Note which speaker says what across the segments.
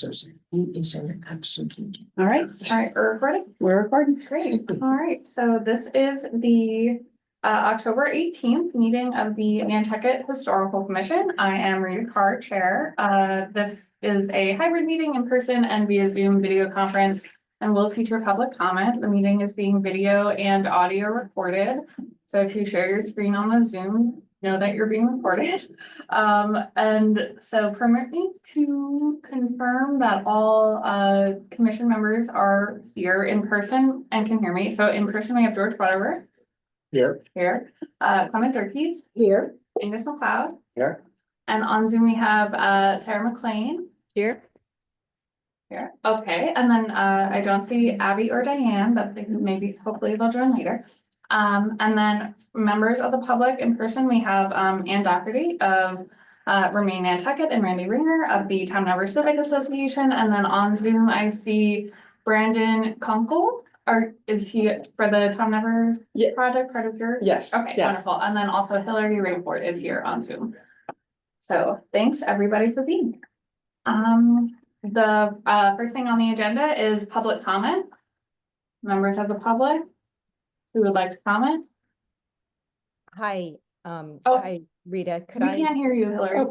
Speaker 1: All right,
Speaker 2: we're recording.
Speaker 1: we're recording.
Speaker 2: Great. All right, so this is the October 18th meeting of the Nantucket Historical Commission. I am Rita Carr, Chair. This is a hybrid meeting in person and via Zoom video conference and will feature public comment. The meeting is being video and audio recorded. So if you share your screen on the Zoom, know that you're being recorded. And so permit me to confirm that all commission members are here in person and can hear me. So in person, we have George Butterworth. Here. Clement Durkees.
Speaker 1: Here.
Speaker 2: Angus McLeod.
Speaker 3: Here.
Speaker 2: And on Zoom, we have Sarah McLean.
Speaker 1: Here.
Speaker 2: Here. Okay, and then I don't see Abby or Diane, but they maybe hopefully they'll join later. And then members of the public in person, we have Ann Doherty of Remain Nantucket and Randy Ringer of the Town Never Civic Association. And then on Zoom, I see Brandon Kunkel, or is he for the Town Never project part of your?
Speaker 1: Yes.
Speaker 2: Okay,
Speaker 1: yes.
Speaker 2: wonderful. And then also Hillary Rainford is here on Zoom. So thanks everybody for being here. The first thing on the agenda is public comment. Members of the public who would like to comment?
Speaker 4: Hi,
Speaker 2: Oh.
Speaker 4: hi, Rita,
Speaker 2: We can't hear you, Hillary.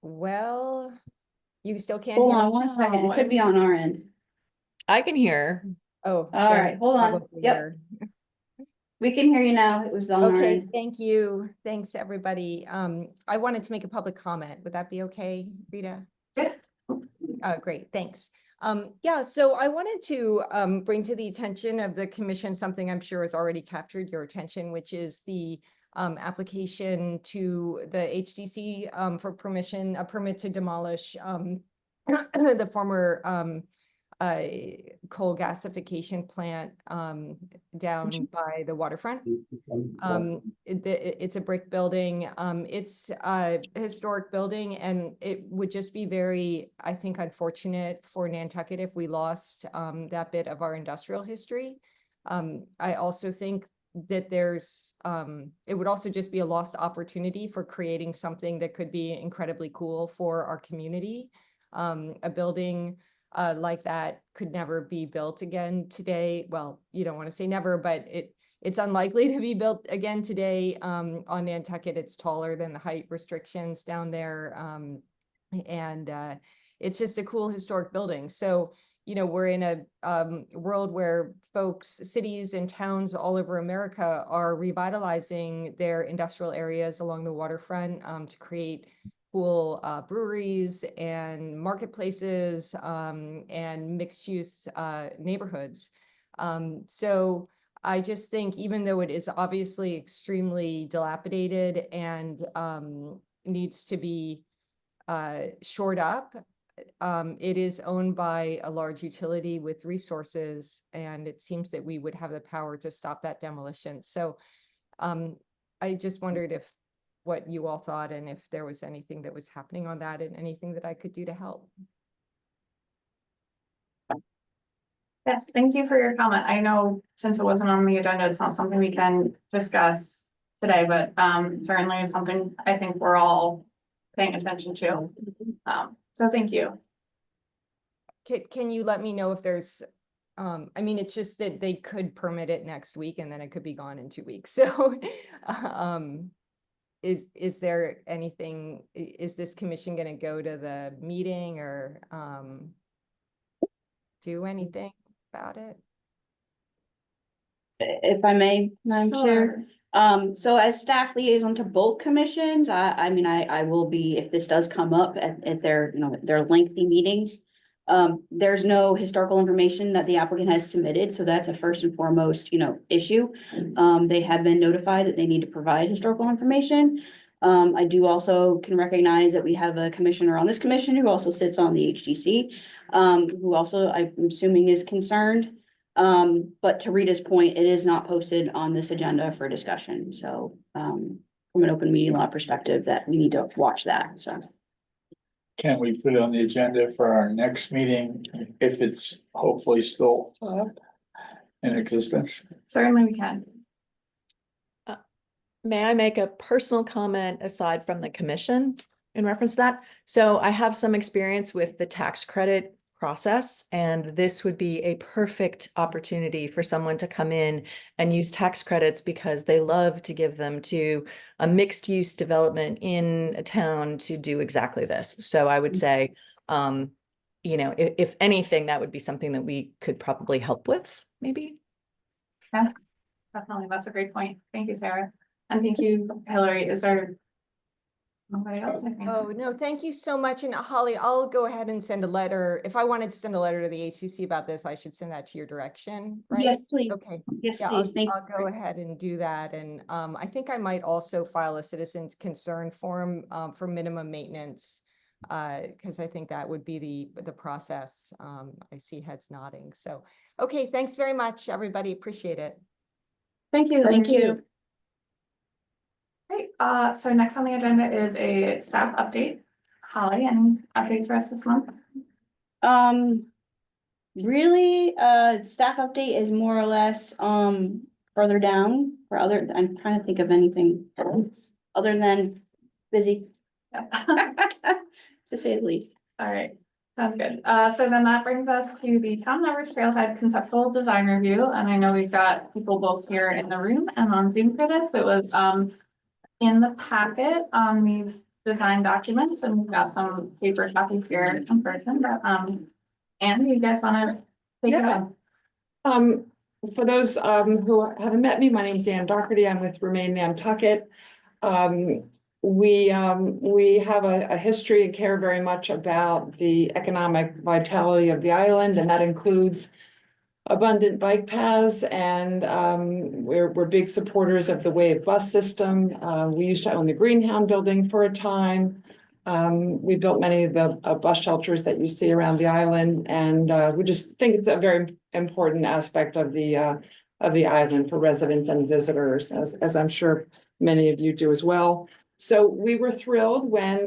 Speaker 4: Well, you still can't
Speaker 1: Hold
Speaker 4: hear
Speaker 1: on
Speaker 4: me?
Speaker 1: one second. It could be on our end.
Speaker 5: I can hear.
Speaker 4: Oh.
Speaker 1: All right, hold on.
Speaker 4: probably
Speaker 1: Yep.
Speaker 4: are.
Speaker 1: We can hear you now. It was on our
Speaker 4: Okay,
Speaker 1: end.
Speaker 4: thank you. Thanks, everybody. I wanted to make a public comment. Would that be okay, Rita?
Speaker 2: Yes.
Speaker 4: Great, thanks. Yeah, so I wanted to bring to the attention of the commission something I'm sure has already captured your attention, which is the application to the HDC for permission, a permit to demolish the former coal gasification plant down by the waterfront. It's a brick building. It's a historic building, and it would just be very, I think, unfortunate for Nantucket if we lost that bit of our industrial history. I also think that there's, it would also just be a lost opportunity for creating something that could be incredibly cool for our community. A building like that could never be built again today. Well, you don't want to say never, but it's unlikely to be built again today on Nantucket. It's taller than the height restrictions down there. And it's just a cool historic building. So, you know, we're in a world where folks, cities and towns all over America are revitalizing their industrial areas along the waterfront to create cool breweries and marketplaces and mixed use neighborhoods. So I just think even though it is obviously extremely dilapidated and needs to be shored up, it is owned by a large utility with resources, and it seems that we would have the power to stop that demolition. So I just wondered what you all thought and if there was anything that was happening on that and anything that I could do to help.
Speaker 2: Yes, thank you for your comment. I know since it wasn't on the agenda, it's not something we can discuss today, but certainly it's something I think we're all paying attention to. So thank you.
Speaker 4: Can you let me know if there's, I mean, it's just that they could permit it next week and then it could be gone in 2 weeks. So is there anything, is this commission going to go to the meeting or do anything about it?
Speaker 1: If I may, Madam Chair. So as staff liaison to both commissions, I mean, I will be, if this does come up at their, you know, their lengthy meetings. There's no historical information that the applicant has submitted, so that's a first and foremost, you know, issue. They have been notified that they need to provide historical information. I do also can recognize that we have a commissioner on this commission who also sits on the HDC, who also I'm assuming is concerned. But to Rita's point, it is not posted on this agenda for discussion. So from an open meeting law perspective, that we need to watch that. So
Speaker 3: Can we put it on the agenda for our next meeting if it's hopefully still in existence?
Speaker 2: Certainly we can.
Speaker 5: may I make a personal comment aside from the commission in reference to that? So I have some experience with the tax credit process, and this would be a perfect opportunity for someone to come in and use tax credits because they love to give them to a mixed use development in a town to do exactly this. So I would say, you know, if anything, that would be something that we could probably help with, maybe.
Speaker 2: Yeah, definitely. That's a great point. Thank you, Sarah. And thank you, Hillary. Is there nobody else? I think.
Speaker 4: Oh, no, thank you so much. And Holly, I'll go ahead and send a letter. If I wanted to send a letter to the HCC about this, I should send that to your direction, right?
Speaker 1: Yes, please.
Speaker 4: Okay.
Speaker 1: Yes,
Speaker 4: Yeah,
Speaker 1: please. Thank
Speaker 4: I'll go ahead and do that. And I think I might also file a citizen's concern form for minimum maintenance. Because I think that would be the process. I see heads nodding. So, okay, thanks very much, everybody. Appreciate it.
Speaker 2: Thank you.
Speaker 1: Thank you.
Speaker 2: Great. So next on the agenda is a staff update. Holly, any updates for us this month?
Speaker 1: Really, staff update is more or less, further down for other, I'm trying to think of anything else other than busy, to say the least.
Speaker 2: All right, sounds good. So then that brings us to the Town Lovers Trailhead Conceptual Design Review. And I know we've got people both here in the room and on Zoom for this. It was in the packet on these design documents, and we've got some paper copies here in person, but Andy, you guys wanna take it
Speaker 6: Yeah.
Speaker 2: away?
Speaker 6: For those who haven't met me, my name is Ann Doherty. I'm with Remain Nantucket. We have a history and care very much about the economic vitality of the island, and that includes abundant bike paths, and we're big supporters of the Wave bus system. We used to own the Greenhound building for a time. We built many of the bus shelters that you see around the island, and we just think it's a very important aspect of the island for residents and visitors, as I'm sure many of you do as well. So we were thrilled when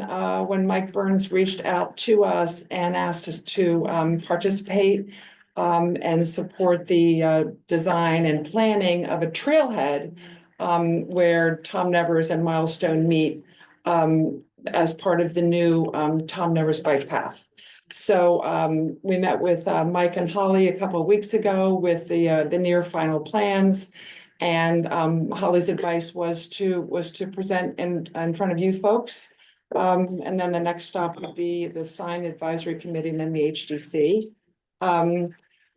Speaker 6: Mike Burns reached out to us and asked us to participate and support the design and planning of a trailhead where Tom Nevers and Milestone meet as part of the new Tom Nevers bike path. So we met with Mike and Holly a couple of weeks ago with the near final plans. And Holly's advice was to present in front of you folks. And then the next stop would be the sign advisory committee and then the HDC.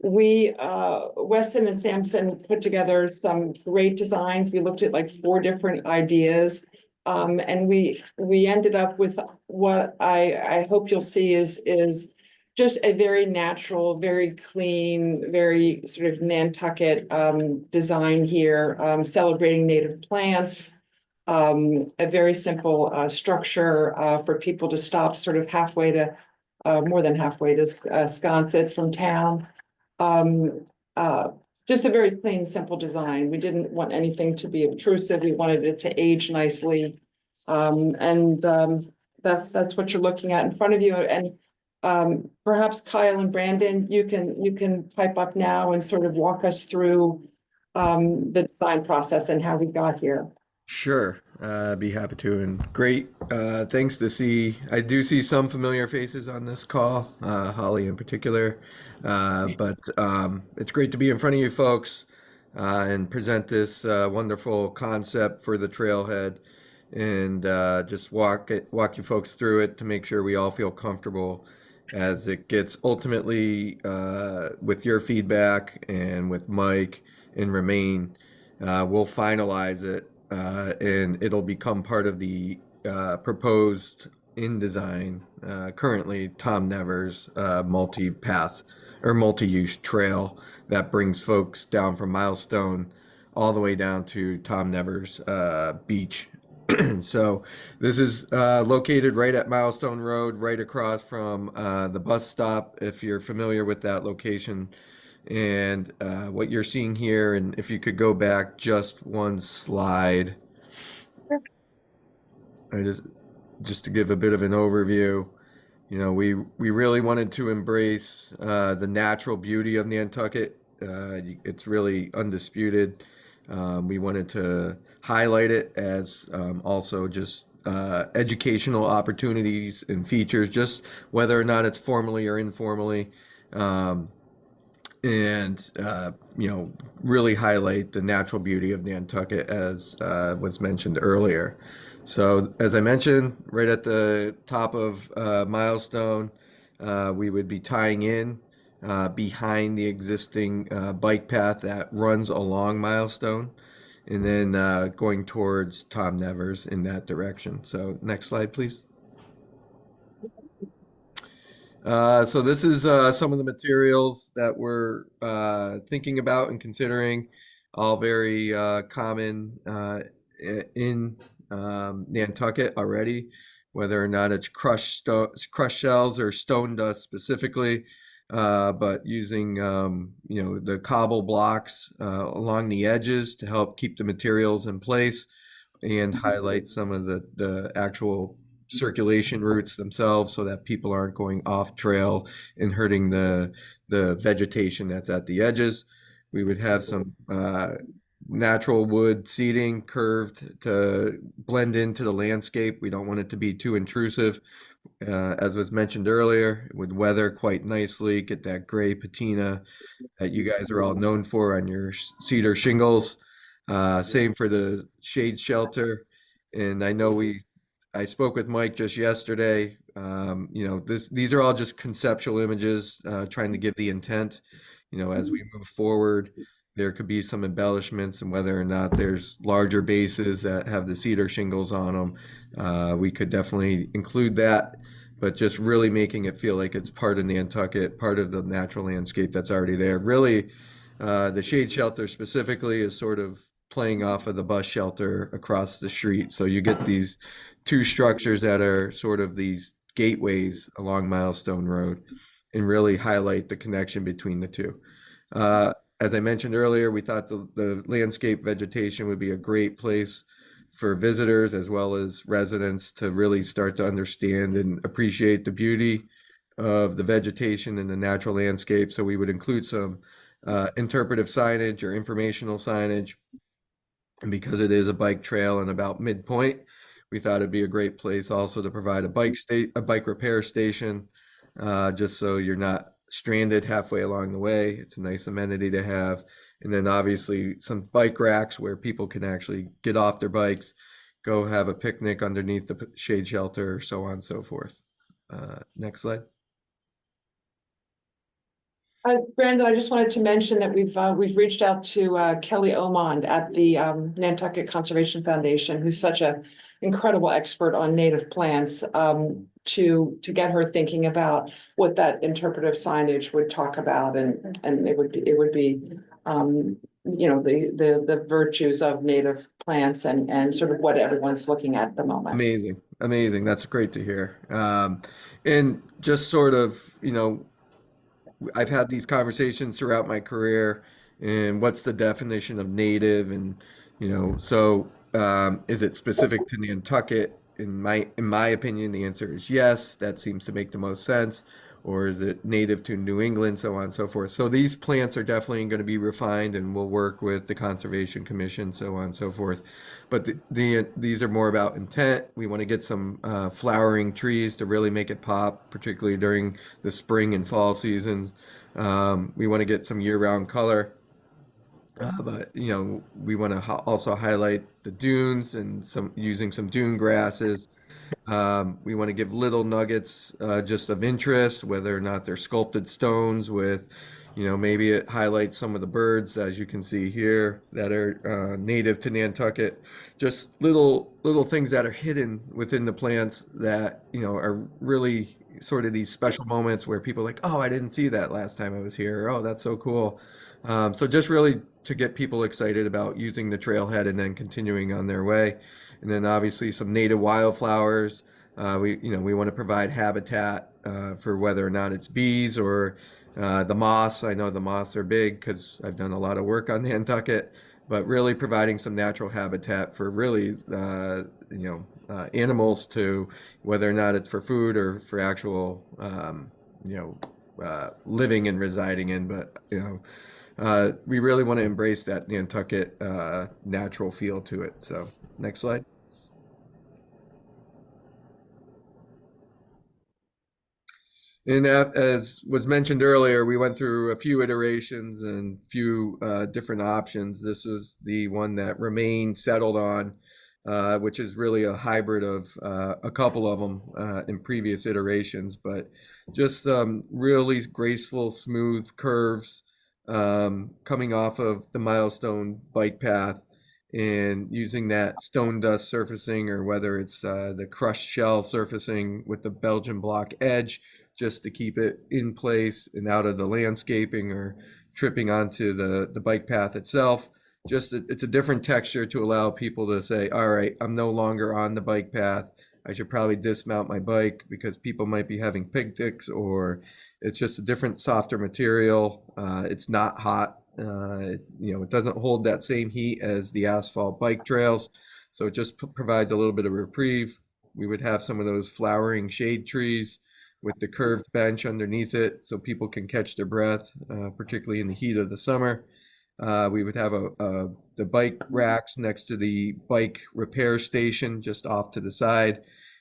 Speaker 6: Weston and Sampson put together some great designs. We looked at like 4 different ideas. And we ended up with what I hope you'll see is just a very natural, very clean, very sort of Nantucket design here, celebrating native plants, a very simple structure for people to stop sort of halfway to, more than halfway to Sconset from town. Just a very clean, simple design. We didn't want anything to be obtrusive. We wanted it to age nicely. That's what you're looking at in front of you. And perhaps Kyle and Brandon, you can pipe up now and sort of walk us through the design process and how we got here.
Speaker 7: Sure, I'd be happy to, and great. Thanks to see, I do see some familiar faces on this call, Holly in particular. But it's great to be in front of you folks and present this wonderful concept for the trailhead, and just walk you folks through it to make sure we all feel comfortable as it gets ultimately with your feedback and with Mike and Remain. We'll finalize it. And it'll become part of the proposed InDesign, currently Tom Nevers multi-path or multi-use trail that brings folks down from Milestone all the way down to Tom Nevers beach. So this is located right at Milestone Road, right across from the bus stop, if you're familiar with that location. And what you're seeing here, and if you could go back just one slide, I just to give a bit of an overview. You know, we really wanted to embrace the natural beauty of Nantucket. It's really undisputed. We wanted to highlight it as also just educational opportunities and features, just whether or not it's formally or informally. Um, and really highlight the natural beauty of Nantucket as was mentioned earlier. So as I mentioned, right at the top of Milestone, we would be tying in behind the existing bike path that runs along Milestone, and then going towards Tom Nevers in that direction. So next slide, please. So this is some of the materials that we're thinking about and considering, all very common in Nantucket already, whether or not it's crushed shells or stone dust specifically, but using the cobble blocks along the edges to help keep the materials in place and highlight some of the actual circulation routes themselves so that people aren't going off trail and hurting the vegetation that's at the edges. We would have some natural wood seating curved to blend into the landscape. We don't want it to be too intrusive. As was mentioned earlier, it would weather quite nicely, get that gray patina that you guys are all known for on your cedar shingles. Same for the shade shelter. And I spoke with Mike just yesterday. These are all just conceptual images, trying to give the intent. As we move forward, there could be some embellishments, and whether or not there's larger bases that have the cedar shingles on them, we could definitely include that. But just really making it feel like it's part of Nantucket, part of the natural landscape that's already there. Really, the shade shelter specifically is sort of playing off of the bus shelter across the street. So you get these two structures that are sort of these gateways along Milestone Road and really highlight the connection between the two. As I mentioned earlier, we thought the landscape vegetation would be a great place for visitors as well as residents to really start to understand and appreciate the beauty of the vegetation and the natural landscape. So we would include some interpretive signage or informational signage. And because it is a bike trail and about midpoint, we thought it'd be a great place also to provide a bike repair station, just so you're not stranded halfway along the way. It's a nice amenity to have. And then obviously some bike racks where people can actually get off their bikes, go have a picnic underneath the shade shelter, so on and so forth. Next slide.
Speaker 6: Brandon, I just wanted to mention that we've reached out to Kelly Omond at the Nantucket Conservation Foundation, who's such an incredible expert on native plants, to get her thinking about what that interpretive signage would talk about, and it would be the virtues of native plants and sort of what everyone's looking at the moment.
Speaker 7: Amazing. That's great to hear. And just sort of, I've had these conversations throughout my career, and what's the definition of native? And, is it specific to Nantucket? In my opinion, the answer is yes. That seems to make the most sense. Or is it native to New England, so on and so forth. So these plants are definitely going to be refined, and we'll work with the Conservation Commission, so on and so forth. But these are more about intent. We want to get some flowering trees to really make it pop, particularly during the spring and fall seasons. We want to get some year-round color. But we want to also highlight the dunes and using some dune grasses. We want to give little nuggets just of interest, whether or not they're sculpted stones with, maybe it highlights some of the birds, as you can see here, that are native to Nantucket. Just little things that are hidden within the plants that, are really sort of these special moments where people are like, oh, I didn't see that last time I was here. Oh, that's so cool. So just really to get people excited about using the trailhead and then continuing on their way. And then obviously some native wildflowers. We want to provide habitat for whether or not it's bees or the moths. I know the moths are big because I've done a lot of work on Nantucket, but really providing some natural habitat for really, animals, to whether or not it's for food or for actual, living and residing in. But, we really want to embrace that Nantucket natural feel to it. So next slide. And as was mentioned earlier, we went through a few iterations and few different options. This was the one that Remain settled on, which is really a hybrid of a couple of them in previous iterations, but just really graceful, smooth curves coming off of the Milestone bike path and using that stone dust surfacing, or whether it's the crushed shell surfacing with the Belgian block edge, just to keep it in place and out of the landscaping or tripping onto the bike path itself. Just it's a different texture to allow people to say, all right, I'm no longer on the bike path. I should probably dismount my bike because people might be having picnics, or it's just a different, softer material. It's not hot. It doesn't hold that same heat as the asphalt bike trails. So it just provides a little bit of reprieve. We would have some of those flowering shade trees with the curved bench underneath it so people can catch their breath, particularly in the heat of the summer. We would have the bike racks next to the bike repair station just off to the side.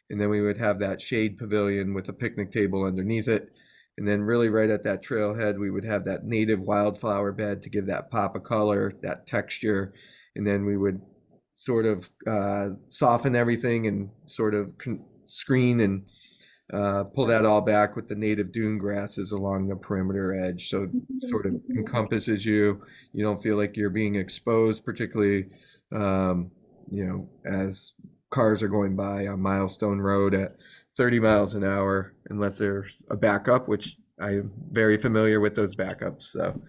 Speaker 7: And then we would have that shade pavilion with a picnic table underneath it. And then really right at that trailhead, we would have that native wildflower bed to give that pop of color, that texture. And then we would sort of soften everything and sort of screen and pull that all back with the native dune grasses along the perimeter edge. So it sort of encompasses you. You don't feel like you're being exposed, particularly, as cars are going by on Milestone Road at 30 miles an hour, unless there's a backup, which I'm very familiar with those backups. So,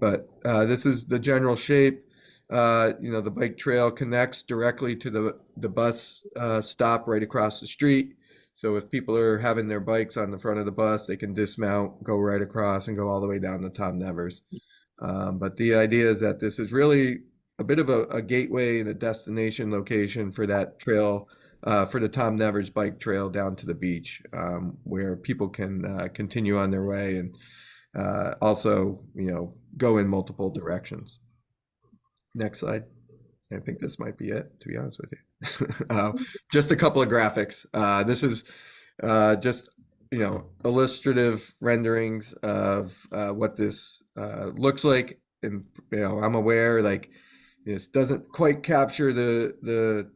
Speaker 7: but this is the general shape. The bike trail connects directly to the bus stop right across the street. So if people are having their bikes on the front of the bus, they can dismount, go right across, and go all the way down to Tom Nevers. But the idea is that this is really a bit of a gateway and a destination location for that trail, for the Tom Nevers bike trail down to the beach, where people can continue on their way and also, go in multiple directions. Next slide. I think this might be it, to be honest with you. Just a couple of graphics. This is just, illustrative renderings of what this looks like. And, I'm aware, like, this doesn't quite capture the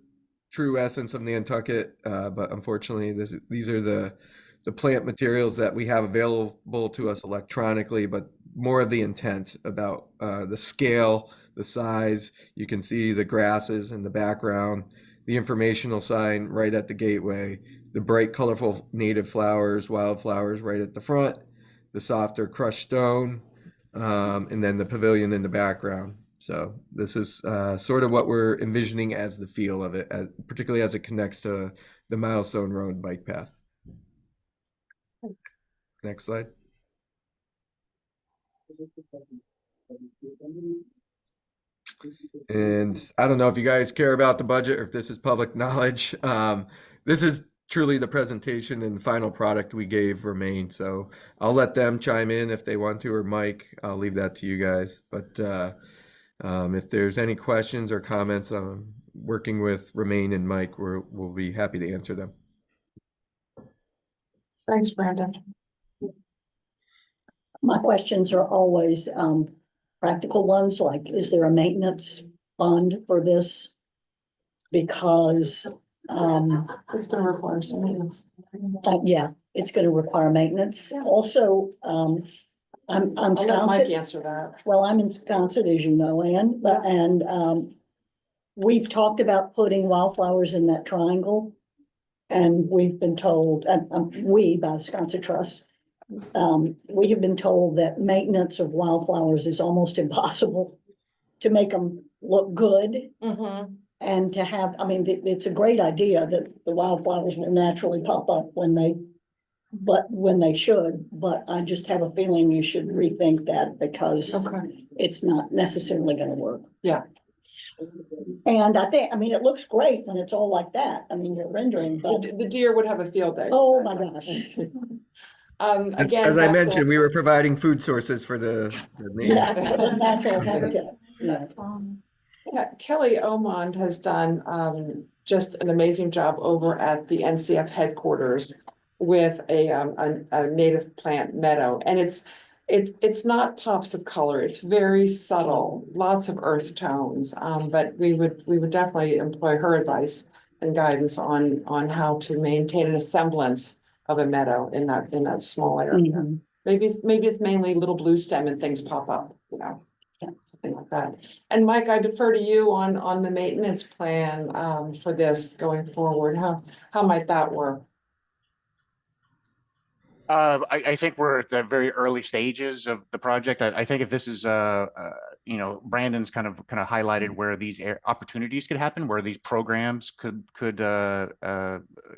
Speaker 7: true essence of Nantucket, but unfortunately, these are the plant materials that we have available to us electronically, but more of the intent about the scale, the size. You can see the grasses in the background, the informational sign right at the gateway, the bright, colorful native flowers, wildflowers right at the front, the softer crushed stone, and then the pavilion in the background. So this is sort of what we're envisioning as the feel of it, particularly as it connects to the Milestone Road bike path. Next slide. And I don't know if you guys care about the budget or if this is public knowledge. This is truly the presentation and the final product we gave Remain. So I'll let them chime in if they want to, or Mike, I'll leave that to you guys. But if there's any questions or comments, working with Remain and Mike, we'll be happy to answer them.
Speaker 6: Thanks, Brandon.
Speaker 8: My questions are always practical ones, like, is there a maintenance fund for this? Because
Speaker 6: It's gonna require some maintenance.
Speaker 8: yeah, it's gonna require maintenance. Also, I'm
Speaker 6: I'll let Mike
Speaker 8: Wisconsin.
Speaker 6: answer that.
Speaker 8: Well, I'm in Wisconsin, as you know, Ann, and we've talked about putting wildflowers in that triangle. And we've been told, we by Wisconsin Trust, we have been told that maintenance of wildflowers is almost impossible to make them look good.
Speaker 6: Mm-hmm.
Speaker 8: And to have, it's a great idea that the wildflowers will naturally pop up when they should, but I just have a feeling you should rethink that because
Speaker 6: Okay.
Speaker 8: it's not necessarily gonna work.
Speaker 6: Yeah.
Speaker 8: And I think, it looks great when it's all like that. You're rendering, but
Speaker 6: The deer would have a field day.
Speaker 8: oh my gosh.
Speaker 6: Again.
Speaker 7: As I
Speaker 6: back to-
Speaker 7: mentioned, we were providing food sources for the
Speaker 8: Yeah,
Speaker 7: natives.
Speaker 8: for the natural habitat, yeah.
Speaker 6: Yeah, Kelly Omond has done just an amazing job over at the NCF headquarters with a native plant meadow, and it's not pops of color, it's very subtle, lots of earth tones. But we would definitely employ her advice and guidance on how to maintain a semblance of a meadow in that small area.
Speaker 8: Mhm.
Speaker 6: Maybe it's mainly little blue stem and things pop up, something like that. And Mike, I defer to you on the maintenance plan for this going forward. How might that work?
Speaker 9: I think we're at the very early stages of the project. I think if this is, Brandon's kind of highlighted where these opportunities could happen, where these programs could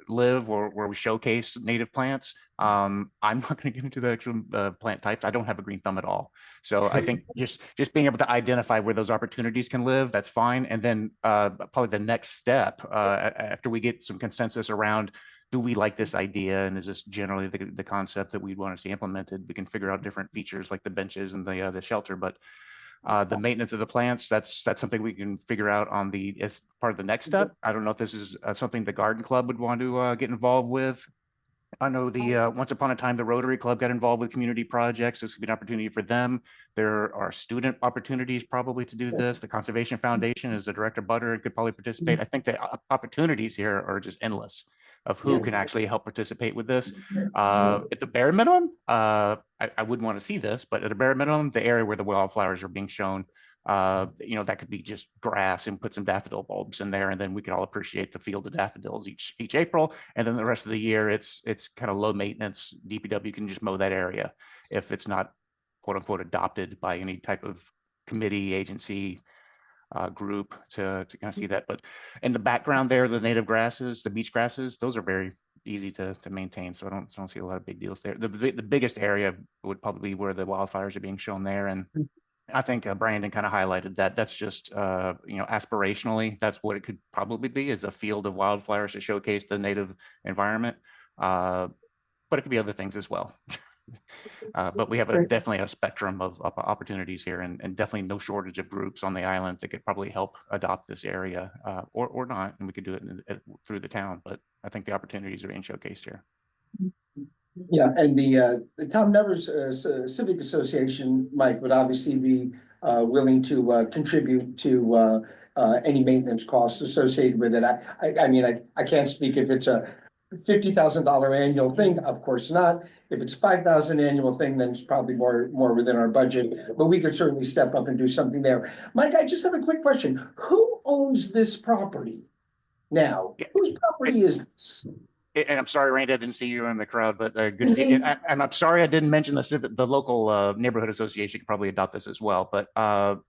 Speaker 9: live, or where we showcase native plants. I'm not going to get into the actual plant types. I don't have a green thumb at all. So I think just being able to identify where those opportunities can live, that's fine. And then probably the next step after we get some consensus around, do we like this idea, and is this generally the concept that we'd want to see implemented? We can figure out different features like the benches and the shelter, but the maintenance of the plants, that's something we can figure out as part of the next step. I don't know if this is something the garden club would want to get involved with. I know once upon a time, the Rotary Club got involved with community projects. This could be an opportunity for them. There are student opportunities probably to do this. The Conservation Foundation, as the director Butter, could probably participate. I think the opportunities here are just endless of who can actually help participate with this. At the bare minimum, I wouldn't want to see this, but at a bare minimum, the area where the wildflowers are being shown, that could be just grass, and put some daffodil bulbs in there, and then we can all appreciate the field of daffodils each April. And then the rest of the year, it's kind of low maintenance. DPW can just mow that area if it's not quote unquote adopted by any type of committee, agency, group to kind of see that. But in the background there, the native grasses, the beach grasses, those are very easy to maintain. So I don't see a lot of big deals there. The biggest area would probably be where the wildfires are being shown there. And I think Brandon kind of highlighted that. That's just, aspirationally, that's what it could probably be, is a field of wildflowers to showcase the native environment. But it could be other things as well. But we have definitely a spectrum of opportunities here, and definitely no shortage of groups on the island that could probably help adopt this area, or not, and we could do it through the town. But I think the opportunities are being showcased here.
Speaker 10: Yeah, and the Tom Nevers Civic Association, Mike, would obviously be willing to contribute to any maintenance costs associated with it. I mean, I can't speak if it's a $50,000 annual thing, of course not. If it's a $5,000 annual thing, then it's probably more within our budget, but we could certainly step up and do something there. Mike, I just have a quick question. Who owns this property now?
Speaker 9: Yeah.
Speaker 10: Whose property is this?
Speaker 9: And I'm sorry, Randy, I didn't see you in the crowd, but good. And I'm sorry I didn't mention the local neighborhood association could probably adopt this as well. But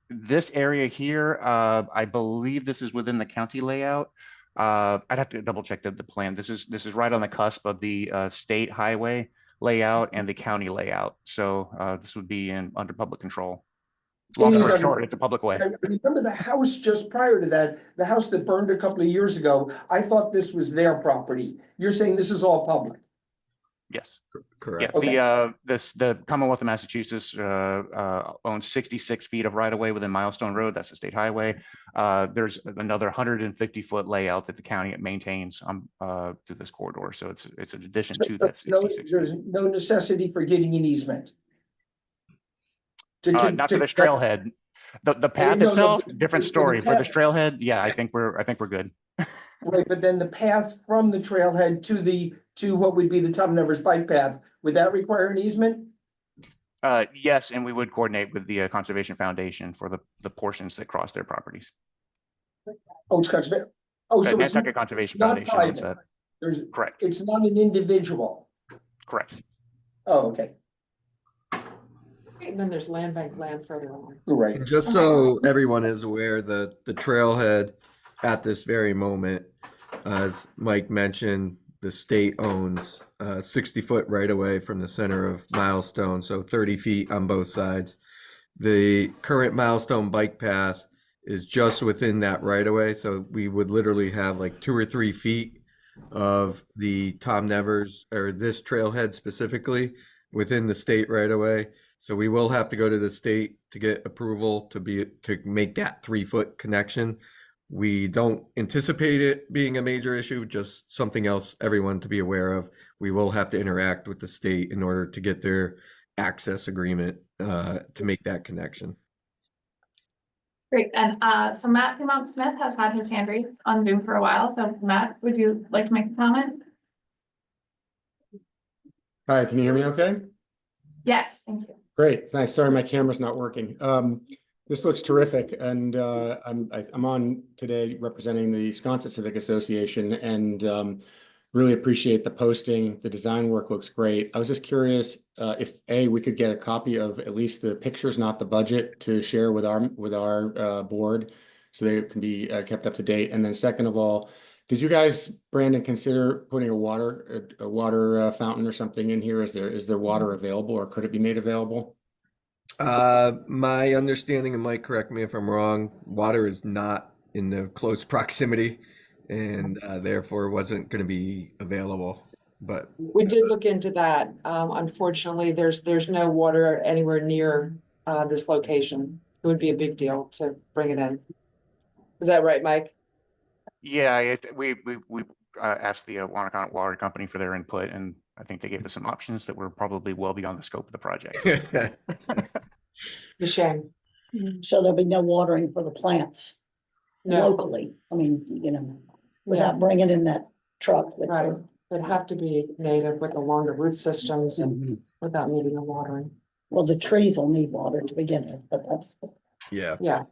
Speaker 9: this area here, I believe this is within the county layout. I'd have to double check the plan. This is right on the cusp of the state highway layout and the county layout. So this would be under public control. Long story short, it's a public way.
Speaker 10: I remember the house just prior to that, the house that burned a couple of years ago. I thought this was their property. You're saying this is all public?
Speaker 9: Yes.
Speaker 7: Correct.
Speaker 9: Yeah, the Commonwealth of Massachusetts owns 66 feet of right of way within Milestone Road. That's the state highway. There's another 150-foot layout that the county maintains through this corridor. So it's an addition to that 66
Speaker 10: There's no necessity for getting an easement.
Speaker 9: Not for this trailhead. The path itself, different story. For this trailhead, yeah, I think we're good.
Speaker 10: Right, but then the path from the trailhead to what would be the Tom Nevers bike path, would that require an easement?
Speaker 9: Yes, and we would coordinate with the Conservation Foundation for the portions that cross their properties.
Speaker 10: Oh, it's conservation. Oh, so it's
Speaker 9: Nantucket Conservation
Speaker 10: not
Speaker 9: Foundation owns
Speaker 10: private.
Speaker 9: that. Correct.
Speaker 10: It's not an individual.
Speaker 9: Correct.
Speaker 10: Oh, okay,
Speaker 6: And then there's land bank land further on.
Speaker 10: right.
Speaker 7: And just so everyone is aware, the trailhead at this very moment, as Mike mentioned, the state owns 60-foot right away from the center of Milestone, so 30 feet on both sides. The current Milestone bike path is just within that right away, so we would literally have like 2 or 3 feet of the Tom Nevers or this trailhead specifically within the state right away. So we will have to go to the state to get approval to make that 3-foot connection. We don't anticipate it being a major issue, just something else everyone to be aware of. We will have to interact with the state in order to get their access agreement to make that connection.
Speaker 2: Great, and so Matt Dumont Smith has had his hand raised on Zoom for a while, so Matt, would you like to make a comment?
Speaker 11: Hi, can you hear me okay?
Speaker 2: Yes, thank you.
Speaker 11: Great, thanks. Sorry, my camera's not working. This looks terrific, and I'm on today representing the Wisconsin Civic Association, and really appreciate the posting. The design work looks great. I was just curious if we could get a copy of at least the pictures, not the budget, to share with our board, so they can be kept up to date. And then second of all, did you guys, Brandon, consider putting a water fountain or something in here? Is there water available, or could it be made available?
Speaker 7: My understanding, and Mike, correct me if I'm wrong, water is not in the close proximity and therefore wasn't going to be available. But
Speaker 6: We did look into that. Unfortunately, there's no water anywhere near this location. It would be a big deal to bring it in. Is that right, Mike?
Speaker 9: Yeah, we asked the Wanacott Water Company for their input, and I think they gave us some options that were probably well beyond the scope of the project.
Speaker 6: A shame.
Speaker 8: So there'll be no watering for the plants
Speaker 6: No,
Speaker 8: locally. I mean, without bringing in that truck. with the-
Speaker 6: right. They'd have to be native with the longer root systems and
Speaker 8: Mhm.
Speaker 6: without needing the watering.
Speaker 8: Well, the trees will need water to begin with, but that's.
Speaker 7: yeah.
Speaker 6: Yeah.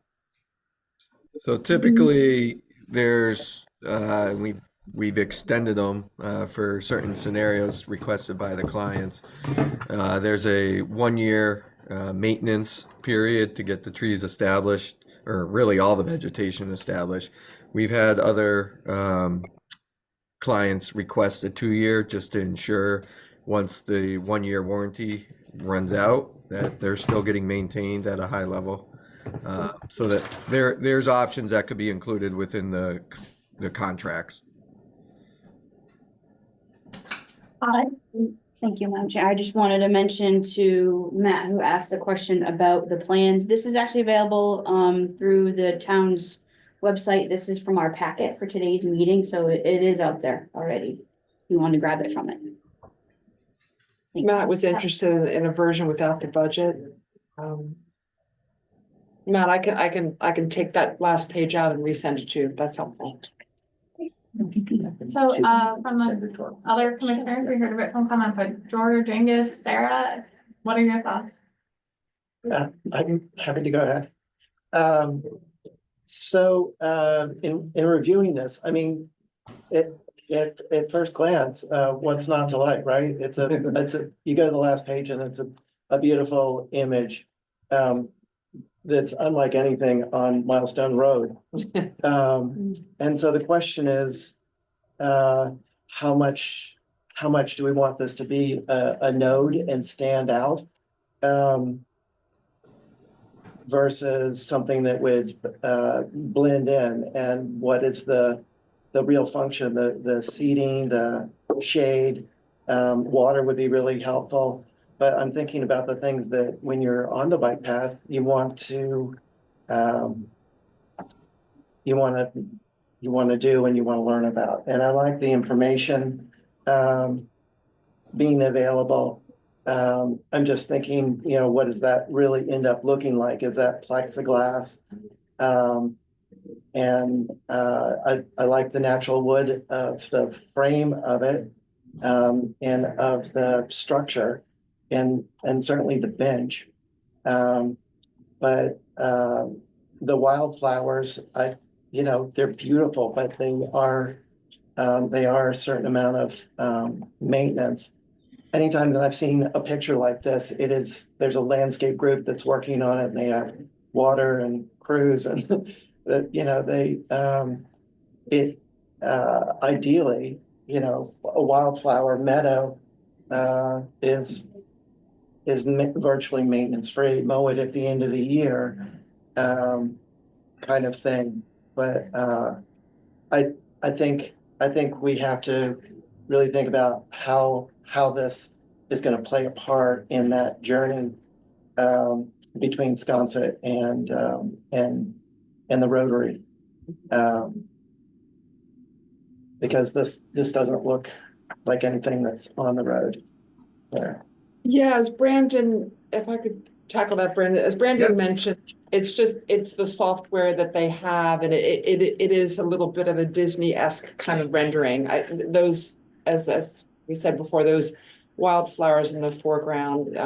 Speaker 7: So typically there's we've extended them for certain scenarios requested by the clients. There's a 1-year maintenance period to get the trees established, or really all the vegetation established. We've had other clients request a 2-year just to ensure once the 1-year warranty runs out that they're still getting maintained at a high level. So that there's options that could be included within the contracts.
Speaker 1: Thank you, Madam Chair. I just wanted to mention to Matt, who asked the question about the plans. This is actually available through the town's website. This is from our packet for today's meeting, so it is out there already. If you want to grab it from it. Thank
Speaker 6: Matt
Speaker 1: you.
Speaker 6: was interested in a version without the budget. Matt, I can take that last page out and resend it to you, if that's helpful.
Speaker 2: So from the other commissioners, we heard a bit from comment, but George, Angus, Sarah, what are your thoughts?
Speaker 12: I'm happy to go ahead. In reviewing this, I mean, at first glance, what's not to like, right? You go to the last page and it's a beautiful image. That's unlike anything on Milestone Road. And so the question is, how much do we want this to be a node and stand out? Versus something that would blend in, and what is the real function, the seating, the shade, water would be really helpful. But I'm thinking about the things that when you're on the bike path, you want to do and you want to learn about. And I like the information being available. I'm just thinking, what does that really end up looking like? Is that plexiglass? I like the natural wood of the frame of it, and of the structure, and certainly the bench. But the wildflowers, they're beautiful, but they are a certain amount of maintenance. Anytime that I've seen a picture like this, there's a landscape group that's working on it, and they have water and crews, and ideally, a wildflower meadow is virtually maintenance free. Mow it at the end of the year, kind of thing. But I think I think we have to really think about how this is gonna play a part in that journey between Sconset and the Rotary. Because this doesn't look like anything that's on the road there.
Speaker 6: Yeah, as Brandon, if I could tackle that, Brandon, as Brandon mentioned, it's the software that they have, and it is a little bit of a Disney-esque kind of rendering. Those, as we said before, those wildflowers in the foreground,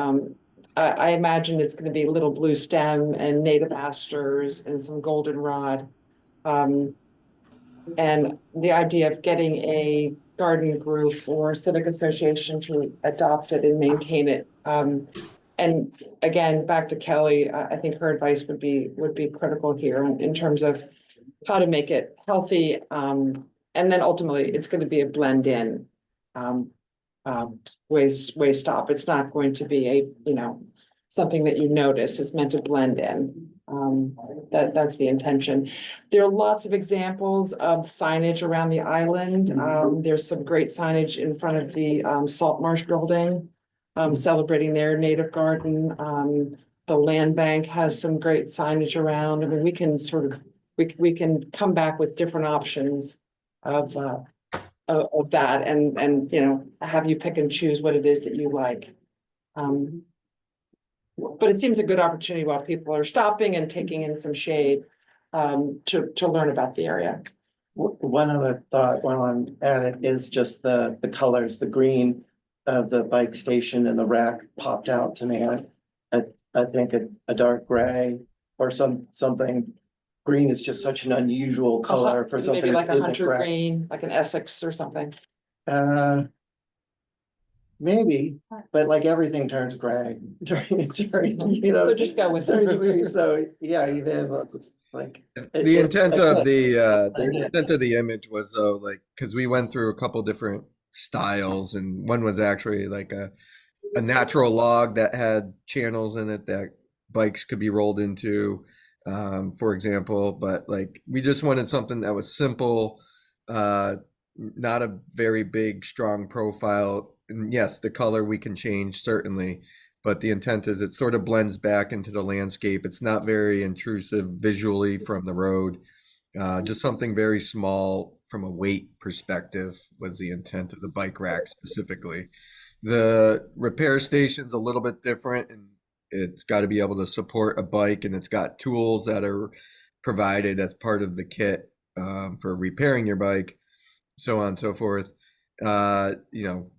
Speaker 6: I imagine it's gonna be little blue stem and native asters and some goldenrod. And the idea of getting a garden group or civic association to adopt it and maintain it. And again, back to Kelly, I think her advice would be critical here in terms of how to make it healthy. And then ultimately, it's going to be a blend in waste stop. It's not going to be something that you notice. It's meant to blend in. That's the intention. There are lots of examples of signage around the island. There's some great signage in front of the Salt Marsh building, celebrating their native garden. The land bank has some great signage around. I mean, we can we can come back with different options of that and have you pick and choose what it is that you like. But it seems a good opportunity while people are stopping and taking in some shade to learn about the area.
Speaker 12: One other thought while I'm at it is just the colors, the green of the bike station and the rack popped out to me. I think a dark gray or something. Green is just such an unusual color for something.
Speaker 6: Maybe like
Speaker 12: that
Speaker 6: a
Speaker 12: isn't
Speaker 6: hunter
Speaker 12: grass.
Speaker 6: green, like an Essex or something.
Speaker 12: Maybe, but like everything turns gray during
Speaker 6: So just go with it.
Speaker 12: So yeah, even like.
Speaker 7: The intent of the image was though, like, because we went through a couple different styles, and one was actually like a natural log that had channels in it that bikes could be rolled into, for example. But like, we just wanted something that was simple, not a very big, strong profile. And yes, the color we can change certainly, but the intent is it sort of blends back into the landscape. It's not very intrusive visually from the road. Just something very small from a weight perspective was the intent of the bike rack specifically. The repair station's a little bit different, and it's got to be able to support a bike, and it's got tools that are provided as part of the kit for repairing your bike, so on and so forth.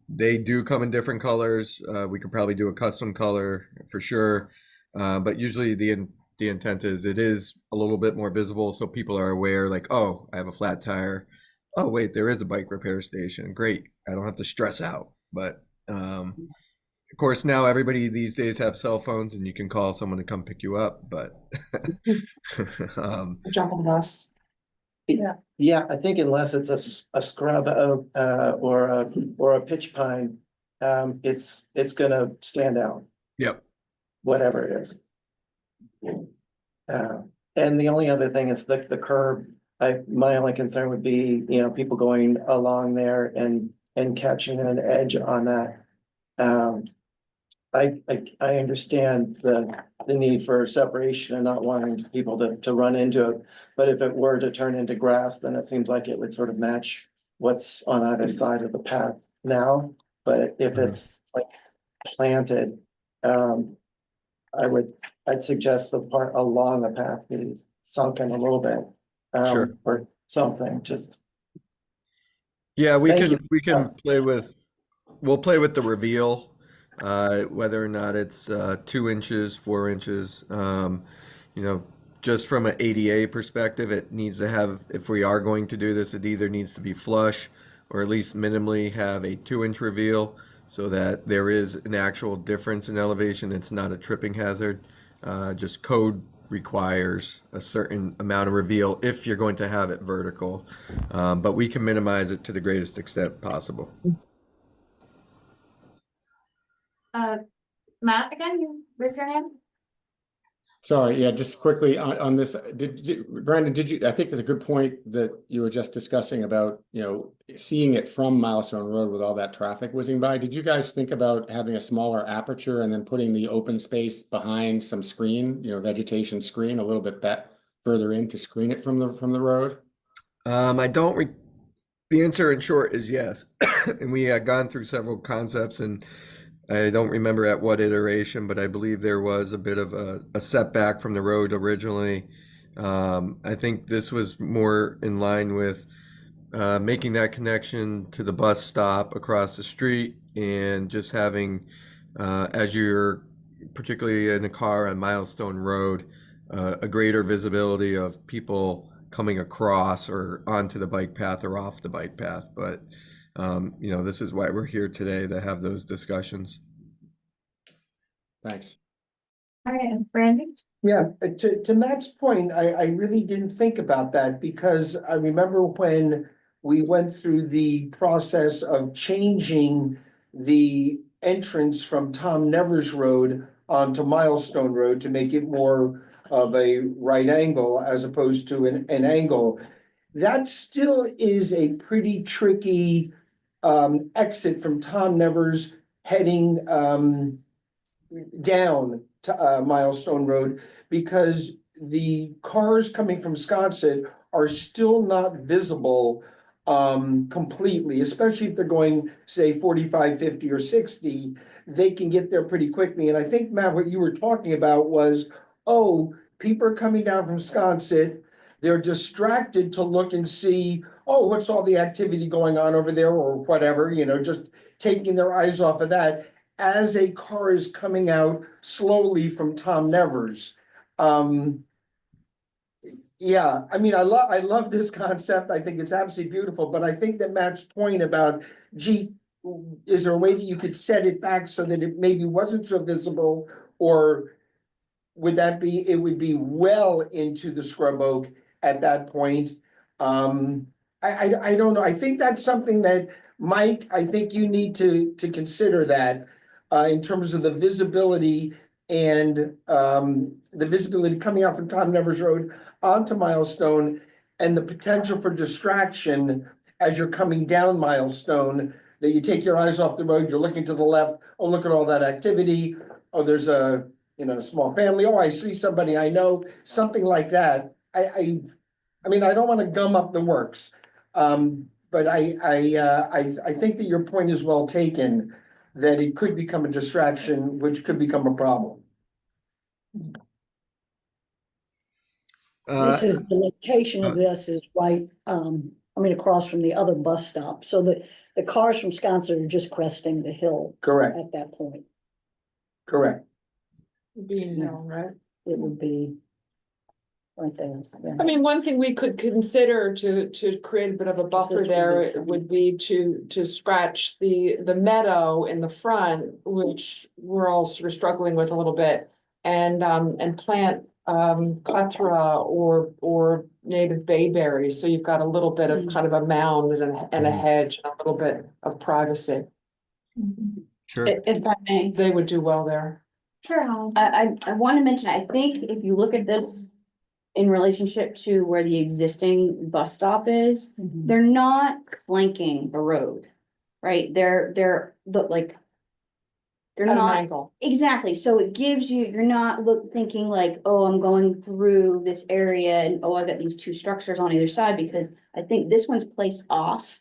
Speaker 7: They do come in different colors. We could probably do a custom color for sure, but usually the intent is it is a little bit more visible, so people are aware, like, oh, I have a flat tire. Oh, wait, there is a bike repair station. Great, I don't have to stress out. But of course, now everybody these days have cell phones, and you can call someone to come pick you up. But
Speaker 6: Jump on the bus.
Speaker 12: Yeah, I think unless it's a scrub oak or a pitch pine, it's gonna stand out,
Speaker 7: yep.
Speaker 12: whatever it is. And the only other thing is the curb. My only concern would be, people going along there and catching an edge on that. I understand the need for separation and not wanting people to run into it. But if it were to turn into grass, then it seems like it would sort of match what's on either side of the path now. But if it's like planted, I'd suggest the part along the path be sunken a little bit.
Speaker 7: Sure.
Speaker 12: Or something, just.
Speaker 7: Yeah, we
Speaker 12: Thank
Speaker 7: can we'll play with the reveal, whether or not it's 2 inches, 4 inches. Just from an ADA perspective, it needs to have, if we are going to do this, it either needs to be flush or at least minimally have a 2-inch reveal so that there is an actual difference in elevation. It's not a tripping hazard. Just code requires a certain amount of reveal if you're going to have it vertical, but we can minimize it to the greatest extent possible.
Speaker 2: Matt, again, you raise your hand.
Speaker 11: Sorry, yeah, just quickly on this, Brandon, I think there's a good point that you were just discussing about, seeing it from Milestone Road with all that traffic whizzing by. Did you guys think about having a smaller aperture and then putting the open space behind some screen, vegetation screen a little bit further in to screen it from the road?
Speaker 7: I don't the answer in short is yes. And we had gone through several concepts, and I don't remember at what iteration, but I believe there was a bit of a setback from the road originally. I think this was more in line with making that connection to the bus stop across the street, and just having, as you're particularly in a car on Milestone Road, a greater visibility of people coming across or onto the bike path or off the bike path. But this is why we're here today, to have those discussions.
Speaker 11: Thanks.
Speaker 2: All right, and Brandon?
Speaker 10: Yeah, to Matt's point, I really didn't think about that, because I remember when we went through the process of changing the entrance from Tom Nevers Road onto Milestone Road to make it more of a right angle as opposed to an angle. That still is a pretty tricky exit from Tom Nevers heading down to Milestone Road, because the cars coming from Sconset are still not visible completely, especially if they're going, say, 45, 50, or 60. They can get there pretty quickly. And I think, Matt, what you were talking about was, people are coming down from Sconset, they're distracted to look and see, what's all the activity going on over there, or whatever, just taking their eyes off of that as a car is coming out slowly from Tom Nevers. Yeah, I mean, I love this concept. I think it's absolutely beautiful, but I think that Matt's point about, is there a way that you could set it back so that it maybe wasn't so visible, or would it would be well into the scrub oak at that point? I don't know. I think that's something that, Mike, I think you need to consider that in terms of the visibility, and the visibility coming out from Tom Nevers Road onto Milestone, and the potential for distraction as you're coming down Milestone, that you take your eyes off the road, you're looking to the left, look at all that activity, there's a small family, I see somebody I know, something like that. I mean, I don't want to gum up the works, but I think that your point is well taken, that it could become a distraction, which could become a problem.
Speaker 8: This is, the location of this is right, across from the other bus stop, so the cars from Sconset are just cresting the hill
Speaker 10: Correct,
Speaker 8: at that point.
Speaker 10: correct.
Speaker 6: Being known, right?
Speaker 8: It would be right there. Yeah.
Speaker 6: I mean, one thing we could consider to create a bit of a buffer there would be to scratch the meadow in the front, which we're all sort of struggling with a little bit, and plant clethra or native bayberries, so you've got a little bit of kind of a mound and a hedge, and a little bit of privacy.
Speaker 7: Sure.
Speaker 1: If I may.
Speaker 2: They would do well there. Sure.
Speaker 1: I want to mention, I think if you look at this in relationship to where the existing bus stop is, they're not flanking a road, right? They're like, they're
Speaker 6: At an
Speaker 1: not
Speaker 6: angle.
Speaker 1: exactly. So it gives you're not thinking like, I'm going through this area and I got these two structures on either side, because I think this one's placed off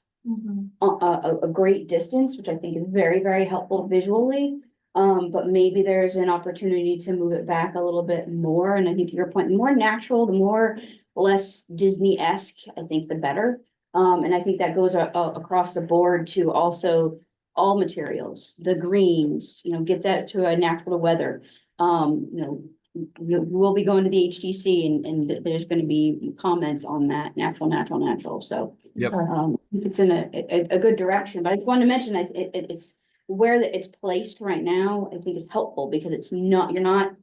Speaker 1: a great distance, which I think is very, very helpful visually. But maybe there's an opportunity to move it back a little bit more. And I think to your point, the more natural, the less Disney-esque, I think the better. And I think that goes across the board to also all materials, the greens, get that to a natural weather. We'll be going to the HTC, and there's going to be comments on that natural. So
Speaker 7: Yep.
Speaker 1: It's in a good direction, but I just wanted to mention that it's where it's placed right now. I think is helpful, because you're not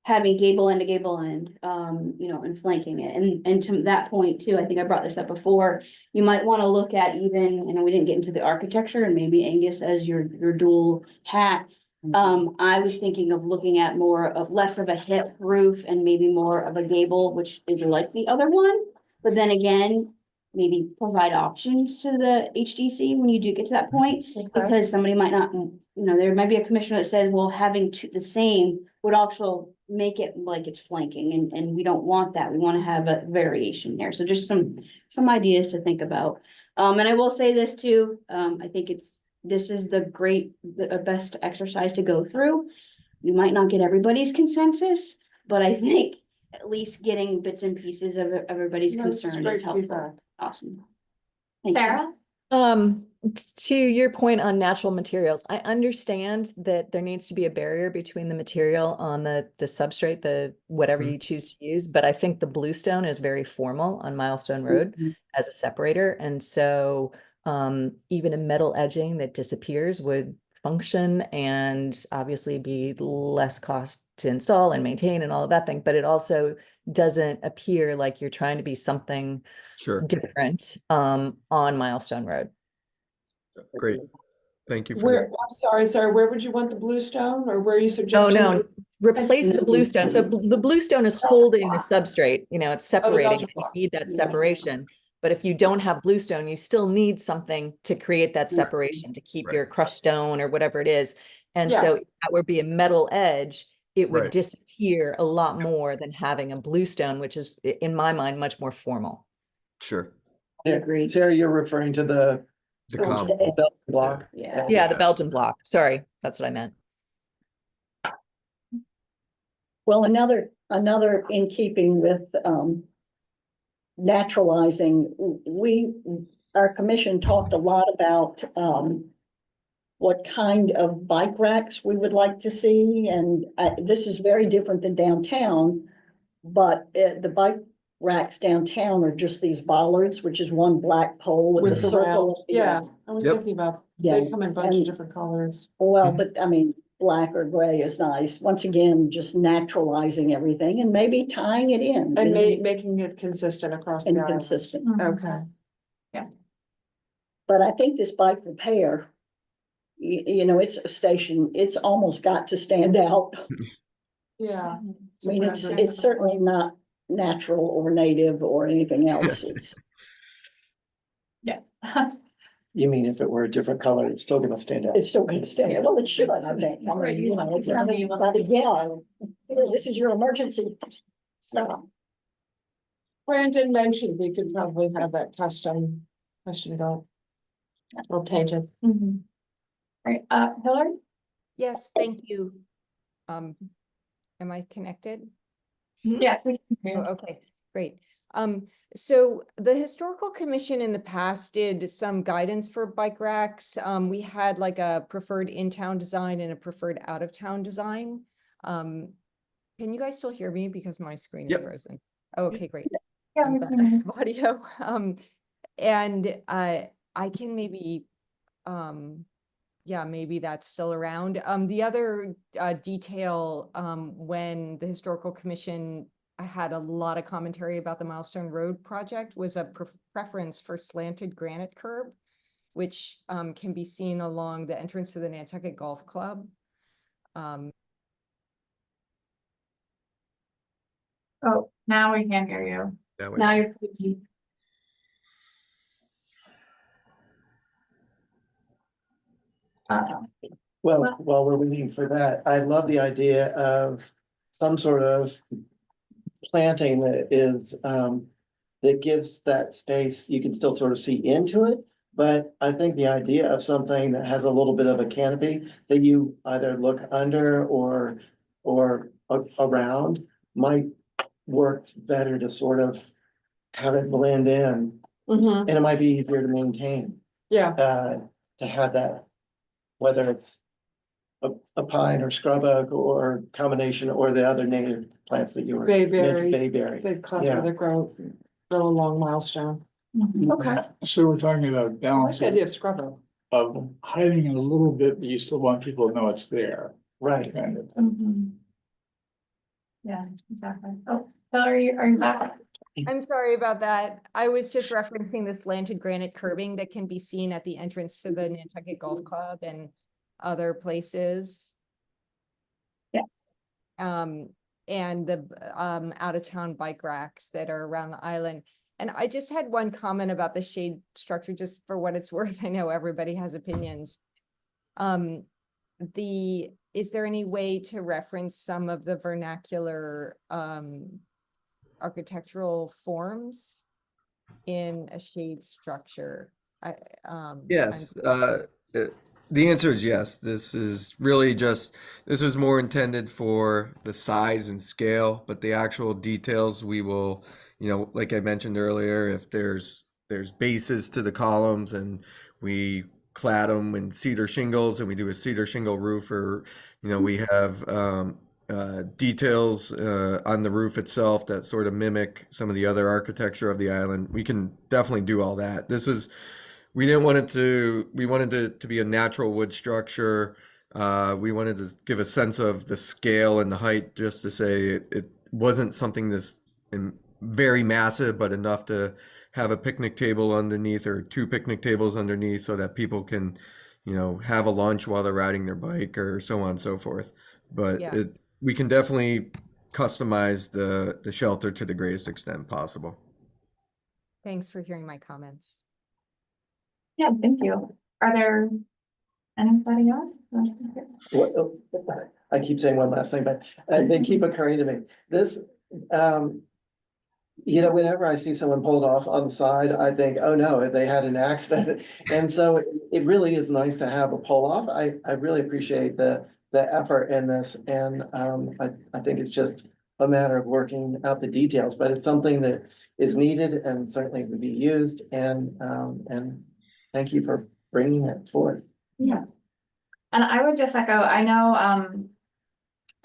Speaker 1: having gable end to gable end, and flanking it. And to that point too, I think I brought this up before, you might want to look at, even, we didn't get into the architecture, and maybe Angus, as your dual hat, I was thinking of looking at more of less of a hip roof and maybe more of a gable, which is like the other one. But then again, maybe provide options to the HDC when you do get to that point, because somebody might not, there might be a commissioner that says, well, having the same would also make it like it's flanking, and we don't want that. We want to have a variation here. So just some ideas to think about. And I will say this too, I think this is the best exercise to go through. You might not get everybody's consensus, but I think at least getting bits and pieces of everybody's
Speaker 6: No, this is
Speaker 1: concern
Speaker 6: great
Speaker 1: is helpful.
Speaker 6: feedback.
Speaker 1: Awesome. Thank you.
Speaker 2: Sarah?
Speaker 5: To your point on natural materials, I understand that there needs to be a barrier between the material on the substrate, the whatever you choose to use, but I think the bluestone is very formal on Milestone Road as a separator. And so even a metal edging that disappears would function and obviously be less cost to install and maintain and all of that thing, but it also doesn't appear like you're trying to be something
Speaker 7: Sure.
Speaker 5: different on Milestone Road.
Speaker 7: Great. Thank you for
Speaker 6: Where,
Speaker 7: that.
Speaker 6: I'm sorry, Sarah, where would you want the bluestone, or where are you
Speaker 5: Oh,
Speaker 6: suggesting?
Speaker 5: no, replace the bluestone. So the bluestone is holding the substrate, it's separating,
Speaker 6: Belgian
Speaker 5: and you
Speaker 6: block.
Speaker 5: need that separation. But if you don't have bluestone, you still need something to create that separation, to keep
Speaker 7: Right.
Speaker 5: your crushed stone or whatever it is. And
Speaker 6: Yeah.
Speaker 5: so if that would be a metal edge, it would
Speaker 7: Right.
Speaker 5: disappear a lot more than having a bluestone, which is, in my mind, much more formal.
Speaker 7: Sure.
Speaker 1: Agreed.
Speaker 12: Sarah, you're referring to the
Speaker 7: The
Speaker 1: Don't
Speaker 7: cob.
Speaker 1: you-
Speaker 12: belt block.
Speaker 1: Yeah.
Speaker 5: Yeah, the Belgian block. Sorry, that's what I meant.
Speaker 8: Well, another in keeping with, naturalizing, our commission talked a lot about, what kind of bike racks we would like to see, and this is very different than downtown, but the bike racks downtown are just these bollards, which is one black pole with a
Speaker 6: With the round,
Speaker 8: circle.
Speaker 6: yeah, I was
Speaker 7: Yep.
Speaker 6: thinking about,
Speaker 8: Yeah,
Speaker 6: they come in a bunch of
Speaker 8: and-
Speaker 6: different colors.
Speaker 8: Well,
Speaker 7: Mhm.
Speaker 8: but I mean, black or gray is nice. Once again, just naturalizing everything and maybe tying it in.
Speaker 6: And making it consistent across the
Speaker 8: And
Speaker 6: island.
Speaker 8: consistent.
Speaker 6: Okay.
Speaker 8: But I think this bike repair, it's a station, it's almost got to stand out.
Speaker 6: Yeah.
Speaker 8: I mean, it's certainly not natural or native or anything else. It's,
Speaker 2: Yeah.
Speaker 12: You mean if it were a different color, it's still gonna stand out?
Speaker 8: it's still gonna stand out. Well, it should, I think. I mean, it's not anybody, this is your emergency stuff.
Speaker 6: Brandon mentioned we could probably have that custom built or painted.
Speaker 2: Right, Hillary?
Speaker 4: Yes, thank you. Am I connected?
Speaker 2: Yes, we can hear
Speaker 4: Oh,
Speaker 2: you.
Speaker 4: okay, great. So the Historical Commission in the past did some guidance for bike racks. We had like a preferred in-town design and a preferred out-of-town design. Can you guys still hear me? Because my screen is
Speaker 7: Yep.
Speaker 4: frozen. Oh, okay, great.
Speaker 2: Yeah,
Speaker 4: I'm
Speaker 2: we
Speaker 4: glad
Speaker 2: can
Speaker 4: I
Speaker 2: hear you.
Speaker 4: have audio. And I can maybe, yeah, maybe that's still around. The other detail, when the Historical Commission had a lot of commentary about the Milestone Road project, was a preference for slanted granite curb, which can be seen along the entrance to the Nantucket Golf Club.
Speaker 2: Oh, now we can hear you.
Speaker 7: That way.
Speaker 2: Now you're speaking.
Speaker 12: Well, while we're waiting for that, I love the idea of some sort of planting that is, that gives that space, you can still sort of see into it. But I think the idea of something that has a little bit of a canopy that you either look under or around might work better to sort of have it blend in,
Speaker 6: Mhm.
Speaker 12: and it might be easier to maintain,
Speaker 6: Yeah,
Speaker 12: to have that, whether it's a pine or scrub oak or combination or the other native plants that you were.
Speaker 6: bayberries.
Speaker 12: Bayberry.
Speaker 6: They
Speaker 12: Yeah.
Speaker 6: grow along Milestone. Okay.
Speaker 3: So we're talking about
Speaker 6: I like
Speaker 3: balance
Speaker 6: the idea of scrub oak.
Speaker 3: of hiding it a little bit, but you still want people to know it's there.
Speaker 12: Right.
Speaker 3: Kind of.
Speaker 2: Yeah, exactly. Oh, Hillary, are you back?
Speaker 4: I'm sorry about that. I was just referencing the slanted granite curbing that can be seen at the entrance to the Nantucket Golf Club and other places.
Speaker 2: Yes.
Speaker 4: And the out of town bike racks that are around the island. And I just had one comment about the shade structure, just for what it's worth. I know everybody has opinions. Is there any way to reference some of the vernacular architectural forms in a shade structure?
Speaker 7: Yes, the answer is yes. This is really just, this was more intended for the size and scale, but the actual details we will, like I mentioned earlier, if there's bases to the columns and we clad them in cedar shingles and we do a cedar shingle roof, or, we have details on the roof itself that sort of mimic some of the other architecture of the island. We can definitely do all that. We wanted it to be a natural wood structure. We wanted to give a sense of the scale and the height, just to say it wasn't something very massive, but enough to have a picnic table underneath or 2 picnic tables underneath, so that people can, have a lunch while they're riding their bike or so on and so forth. But
Speaker 4: Yeah.
Speaker 7: we can definitely customize the shelter to the greatest extent possible.
Speaker 4: Thanks for hearing my comments.
Speaker 2: Yeah, thank you. Are there anybody else?
Speaker 12: I keep saying one last thing, but they keep occurring to me. This, whenever I see someone pulled off on the side, I think, oh no, if they had an accident. And so it really is nice to have a pull off. I really appreciate the effort in this. And I think it's just a matter of working out the details, but it's something that is needed and certainly would be used. And thank you for bringing it forward.
Speaker 2: Yeah. And I would just echo, I know,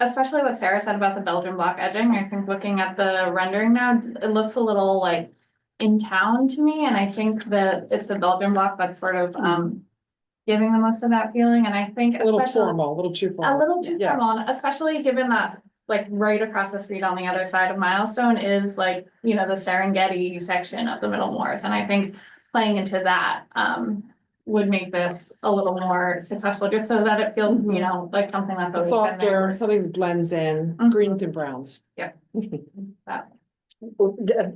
Speaker 2: especially what Sarah said about the Belgian block edging, I think looking at the rendering now, it looks a little like in town to me. And I think that it's the Belgian block that's sort of, giving the most of that feeling. And I think
Speaker 6: A little
Speaker 2: especially-
Speaker 6: formal, a little too formal.
Speaker 2: A little too
Speaker 12: Yeah.
Speaker 2: formal, especially given that like right across the street on the other side of Milestone is like, the Serengeti section of the Middle Moors. And I think playing into that would make this a little more successful, just so that it feels, like something that's
Speaker 6: A
Speaker 2: always been
Speaker 6: softer,
Speaker 2: there.
Speaker 6: something that blends in,
Speaker 2: Mhm.
Speaker 6: greens and browns.
Speaker 2: That-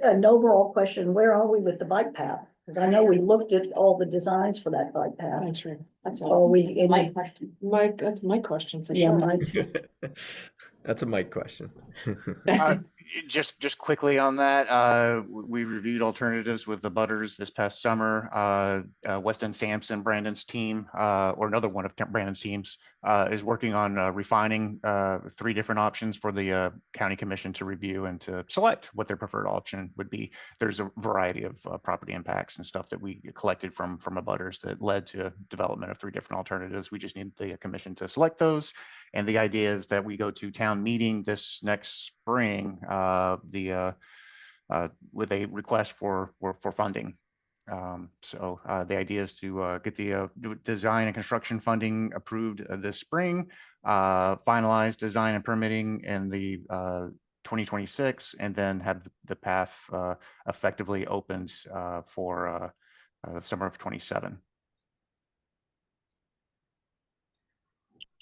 Speaker 8: An overall question, where are we with the bike path? Because I know we looked at all the designs for that bike path.
Speaker 6: Thanks, Rick. That's
Speaker 8: Are we in?
Speaker 1: My question.
Speaker 6: Mike, that's my question for
Speaker 8: Yeah,
Speaker 6: sure.
Speaker 8: Mike's.
Speaker 7: That's a Mike question.
Speaker 9: Just quickly on that, we reviewed alternatives with the butters this past summer. Weston Sampson, Brandon's team, or another one of Brandon's teams, is working on refining 3 different options for the county commission to review and to select what their preferred option would be. There's a variety of property impacts and stuff that we collected from abutters that led to development of 3 different alternatives. We just need the commission to select those. And the idea is that we go to town meeting this next spring, with a request for funding. So the idea is to get the design and construction funding approved this spring, finalize design and permitting in the 2026, and then have the path effectively opened for the summer of 27.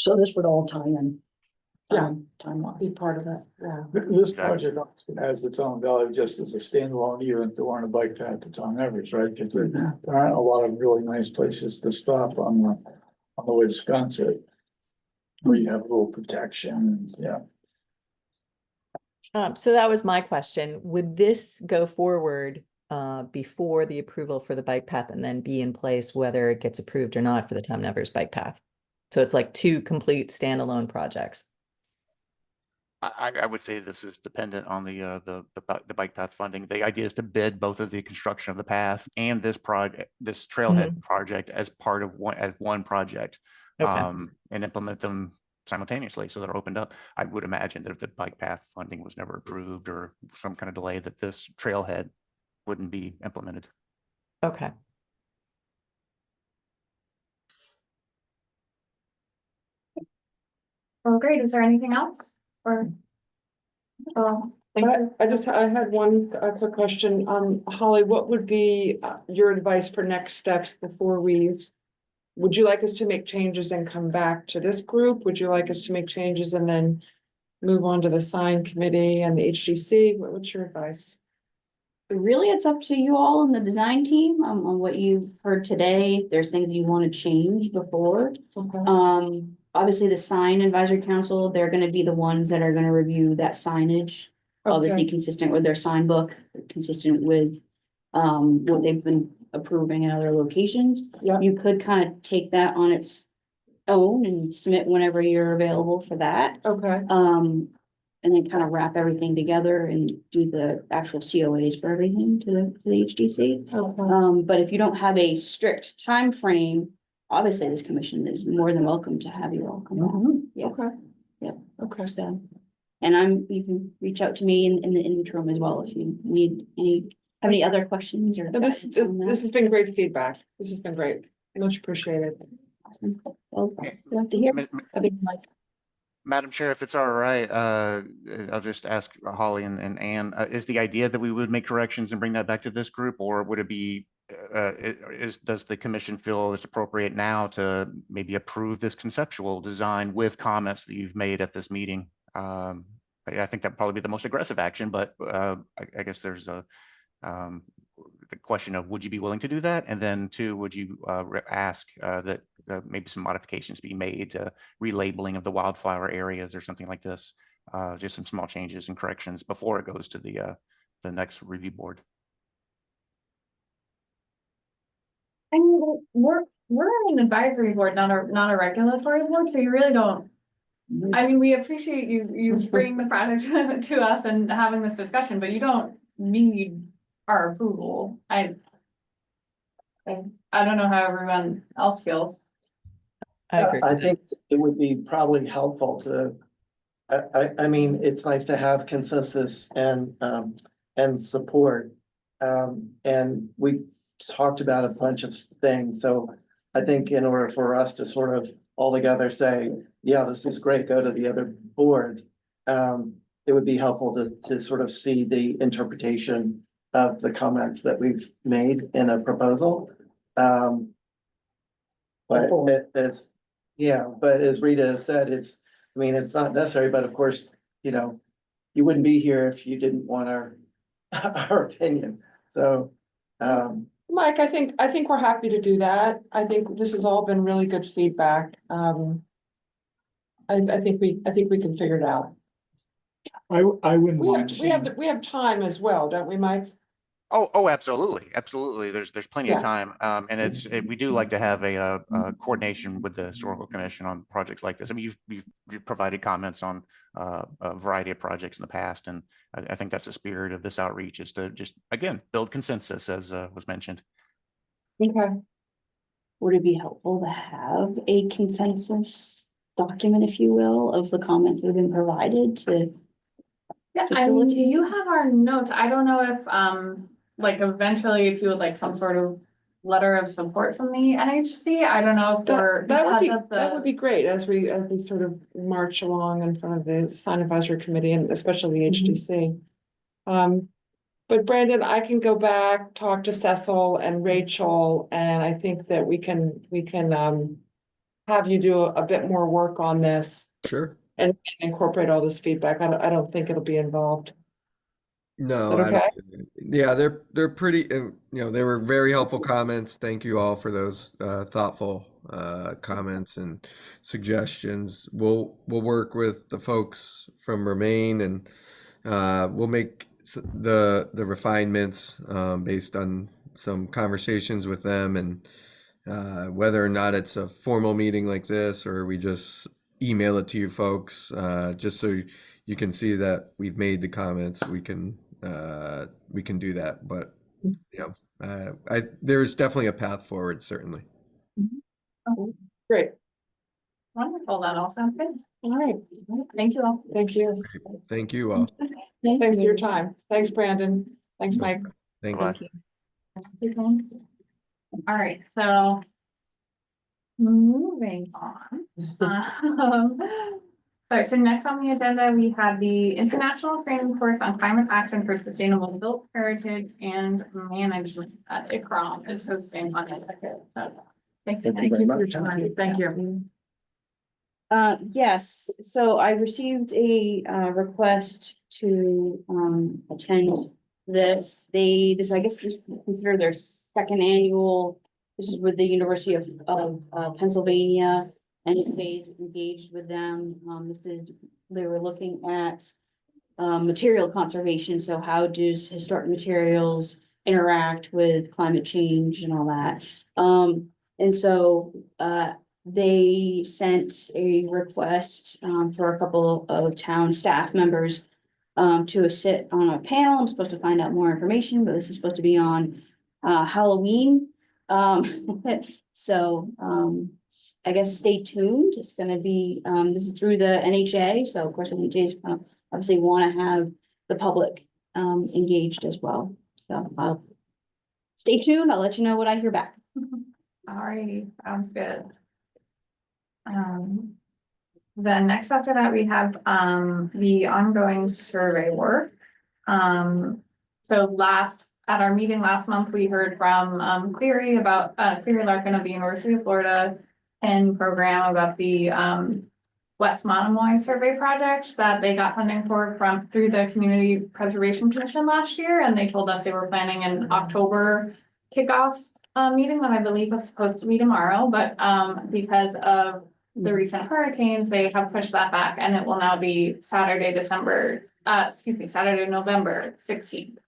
Speaker 8: So this would all tie in.
Speaker 6: Yeah.
Speaker 8: Timeline.
Speaker 6: Be part of that, yeah.
Speaker 3: This project has its own value just as a standalone, even if there weren't a bike path to Tom Everett, right? Because there aren't a lot of really nice places to stop on the way to Sconset, where you have a little protection, yeah.
Speaker 5: So that was my question. Would this go forward before the approval for the bike path and then be in place whether it gets approved or not for the Tom Nevers bike path? So it's like 2 complete standalone projects.
Speaker 9: I would say this is dependent on the bike path funding. The idea is to bid both of the construction of the path and this trailhead project as part of one project,
Speaker 5: Okay.
Speaker 9: and implement them simultaneously so they're opened up. I would imagine that if the bike path funding was never approved or some kind of delay, that this trailhead wouldn't be implemented.
Speaker 5: Okay.
Speaker 2: Well, great. Is there anything else? Or? Thank you.
Speaker 6: I had one quick question. Holly, what would be your advice for next steps before we would you like us to make changes and come back to this group? Would you like us to make changes and then move on to the sign committee and the HGC? What's your advice?
Speaker 1: Really, it's up to you all and the design team, on what you've heard today. If there's things you want to change before.
Speaker 6: Okay.
Speaker 1: Obviously the sign advisory council, they're gonna be the ones that are gonna review that signage. Obviously
Speaker 6: Okay.
Speaker 1: consistent with their sign book, consistent with, what they've been approving in other locations.
Speaker 6: Yeah.
Speaker 1: You could kind of take that on its own and submit whenever you're available for that.
Speaker 6: Okay.
Speaker 1: And then kind of wrap everything together and do the actual COAs for everything to the HDC.
Speaker 6: Okay.
Speaker 1: But if you don't have a strict time frame, obviously this commission is more than welcome to have you all come on. Yeah.
Speaker 6: Okay.
Speaker 1: Yeah.
Speaker 6: Okay.
Speaker 1: So, and you can reach out to me in the interim as well if you need have any other questions or.
Speaker 6: No, this has been great feedback. This has been great. Much appreciated.
Speaker 1: Awesome. Well, love to hear.
Speaker 6: I think like,
Speaker 9: Madam Chair, if it's all right, I'll just ask Holly and Ann, is the idea that we would make corrections and bring that back to this group, or would it be, does the commission feel it's appropriate now to maybe approve this conceptual design with comments that you've made at this meeting? I think that'd probably be the most aggressive action, but I guess there's the question of, would you be willing to do that? And then two, would you ask that maybe some modifications be made, relabeling of the wildflower areas or something like this? Just some small changes and corrections before it goes to the next review board.
Speaker 2: I mean, we're an advisory board, not a regulatory board, so you really don't. I mean, we appreciate you bringing the project to us and having this discussion, but you don't need our approval. I don't know how everyone else feels.
Speaker 5: I agree.
Speaker 12: I think it would be probably helpful to, I mean, it's nice to have consensus and support. And we talked about a bunch of things, so I think in order for us to sort of all together say, yeah, this is great, go to the other boards. It would be helpful to sort of see the interpretation of the comments that we've made in a proposal. But it's, yeah, but as Rita said, it's, I mean, it's not necessary, but of course, you know, you wouldn't be here if you didn't want our opinion, so.
Speaker 6: Mike, I think we're happy to do that. I think this has all been really good feedback. I think we can figure it out.
Speaker 3: I wouldn't mind.
Speaker 6: We have time as well, don't we, Mike?
Speaker 9: Oh, absolutely, absolutely. There's plenty
Speaker 6: Yeah.
Speaker 9: of time, and we do like to have a coordination with the historical commission on projects like this. I mean, you've provided comments on a variety of projects in the past, and I think that's the spirit of this outreach, is to just again build consensus, as was mentioned.
Speaker 6: Okay.
Speaker 1: Would it be helpful to have a consensus document, if you will, of the comments that have been provided to?
Speaker 2: Yeah, I mean, you have our notes. I don't know if, like eventually if you would like some sort of letter of support from the NHC. I don't know if we're.
Speaker 6: That would be great as we sort of march along in front of the sign advisory committee and especially the HDC. But Brandon, I can go back, talk to Cecil and Rachel, and I think that we can have you do a bit more work on this.
Speaker 7: Sure.
Speaker 6: And incorporate all this feedback. I don't think it'll be involved.
Speaker 7: No,
Speaker 6: Is that okay?
Speaker 7: Yeah, they're pretty, you know, they were very helpful comments. Thank you all for those thoughtful comments and suggestions. We'll work with the folks from Remain, and we'll make the refinements based on some conversations with them, and whether or not it's a formal meeting like this or we just email it to you folks, just so you can see that we've made the comments. We can do that, but you know, there's definitely a path forward, certainly.
Speaker 2: Oh,
Speaker 6: Great.
Speaker 2: wonderful. That all sounds good. All right. Thank you all.
Speaker 6: Thank you.
Speaker 7: Thank you all.
Speaker 6: Thanks for your time. Thanks, Brandon. Thanks, Mike.
Speaker 7: Thank
Speaker 9: Bye.
Speaker 7: you.
Speaker 2: All right, so moving on. Sorry, so next on the agenda, we have the International Training Course on Climate Action for Sustainable Built Heritage and Management that ICROM is hosting on Nantucket. So Thank you.
Speaker 10: Thank you very much.
Speaker 6: Thank you.
Speaker 1: Yes, so I received a request to attend this. I guess this is considered their second annual. This is with the University of Pennsylvania, and it's engaged with them. They were looking at material conservation, so how does historic materials interact with climate change and all that? And so they sent a request for a couple of town staff members to sit on a panel. I'm supposed to find out more information, but this is supposed to be on Halloween. So I guess stay tuned. It's gonna be, this is through the NHA, so of course NHA is obviously want to have the public engaged as well. So I'll stay tuned. I'll let you know what I hear back.
Speaker 2: Alrighty, sounds good. Then next after that, we have the ongoing survey work. So at our meeting last month, we heard from Cleary about Cleary Larkin of the University of Florida and program about the West Monomoy survey project that they got funding for through the Community Preservation Commission last year, and they told us they were planning an October kickoff meeting that I believe was supposed to be tomorrow, but because of the recent hurricanes, they have pushed that back, and it will now be Saturday, November 16th.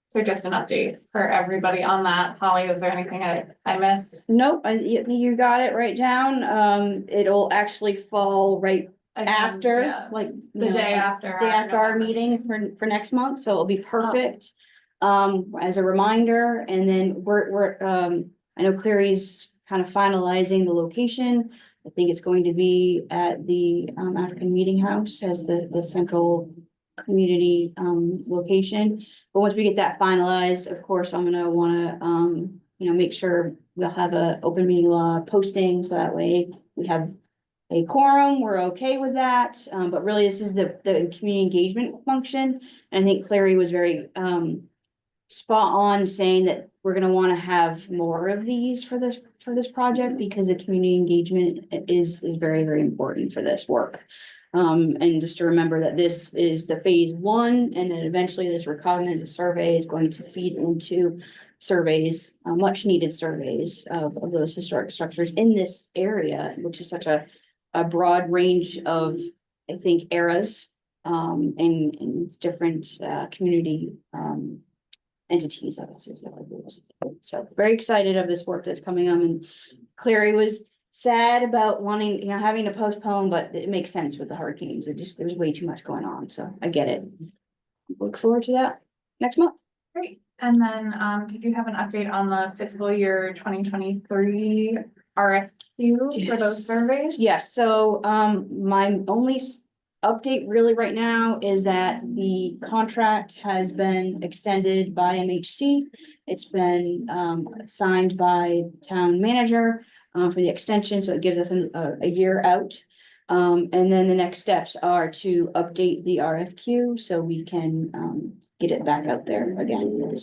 Speaker 2: So just an update for everybody on that. Holly, is there anything I missed?
Speaker 1: Nope, you got it right down. It'll actually fall right after,
Speaker 2: Yeah.
Speaker 1: like.
Speaker 2: The day after.
Speaker 1: Day after our meeting for next month, so it'll be perfect. As a reminder, and then we're I know Cleary's kind of finalizing the location. I think it's going to be at the African Meeting House as the central community location. But once we get that finalized, of course, I'm gonna wanna make sure we'll have a open meeting law posting, so that way we have a quorum, we're okay with that. But really, this is the community engagement function. And I think Clary was very spot on saying that we're gonna wanna have more of these for this project, because the community engagement is very, very important for this work. And just to remember that this is the phase one, and then eventually this recognized survey is going to feed into surveys, much needed surveys of those historic structures in this area, which is such a broad range of, I think, eras, and different community entities of us. So very excited of this work that's coming on, and Clary was sad about wanting, having to postpone, but it makes sense with the hurricanes. There's way too much going on, so I get it. Look forward to that next month.
Speaker 2: Great. And then did you have an update on the fiscal year 2023 RFQ for those surveys?
Speaker 1: Yes, so my only update really right now is that the contract has been extended by MHC. It's been signed by town manager for the extension, so it gives us a year out. And then the next steps are to update the RFQ so we can get it back out there again.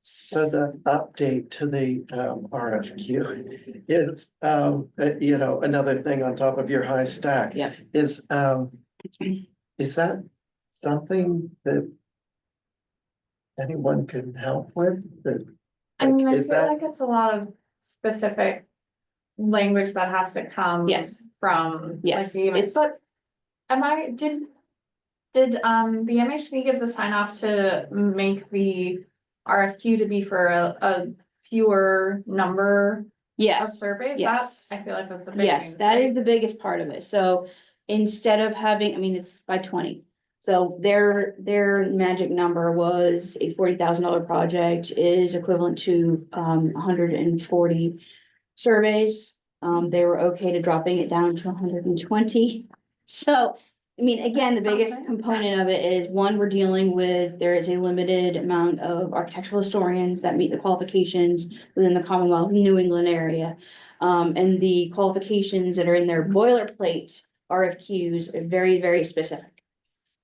Speaker 12: So the update to the RFQ is, another thing on top of your high stack.
Speaker 1: Yeah.
Speaker 12: Is that something that anyone can help with?
Speaker 2: I mean, I
Speaker 12: is
Speaker 2: feel like it's a lot of specific language that has to come.
Speaker 1: Yes.
Speaker 2: From.
Speaker 1: Yes,
Speaker 2: Like,
Speaker 1: it's-
Speaker 2: but did the MHC give the sign off to make the RFQ to be for a fewer number of
Speaker 1: Yes,
Speaker 2: surveys?
Speaker 1: yes.
Speaker 2: That I feel like that's the big
Speaker 1: Yes,
Speaker 2: news,
Speaker 1: that
Speaker 2: right?
Speaker 1: is the biggest part of it. So instead of having, it's by 20. So their magic number was a $40,000 project is equivalent to 140 surveys. They were okay to dropping it down to 120. So, again, the
Speaker 2: That's
Speaker 1: biggest
Speaker 2: something.
Speaker 1: component of it is, one, we're dealing with, there is a limited amount of architectural historians that meet the qualifications within the Commonwealth New England area. And the qualifications that are in their boilerplate RFQs are very, very specific.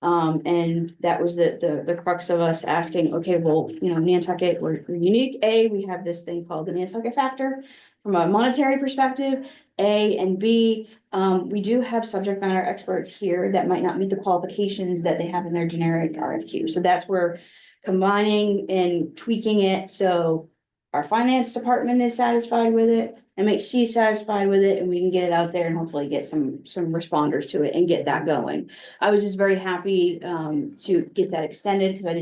Speaker 1: And that was the crux of us asking, okay, well, Nantucket, we're unique. We have this thing called the Nantucket factor. from a monetary perspective, A, and B, we do have subject matter experts here that might not meet the qualifications that they have in their generic RFQ. So that's where combining and tweaking it, so our finance department is satisfied with it, MHC is satisfied with it, and we can get it out there and hopefully get some responders to it and get that going. I was just very happy, to get that extended, because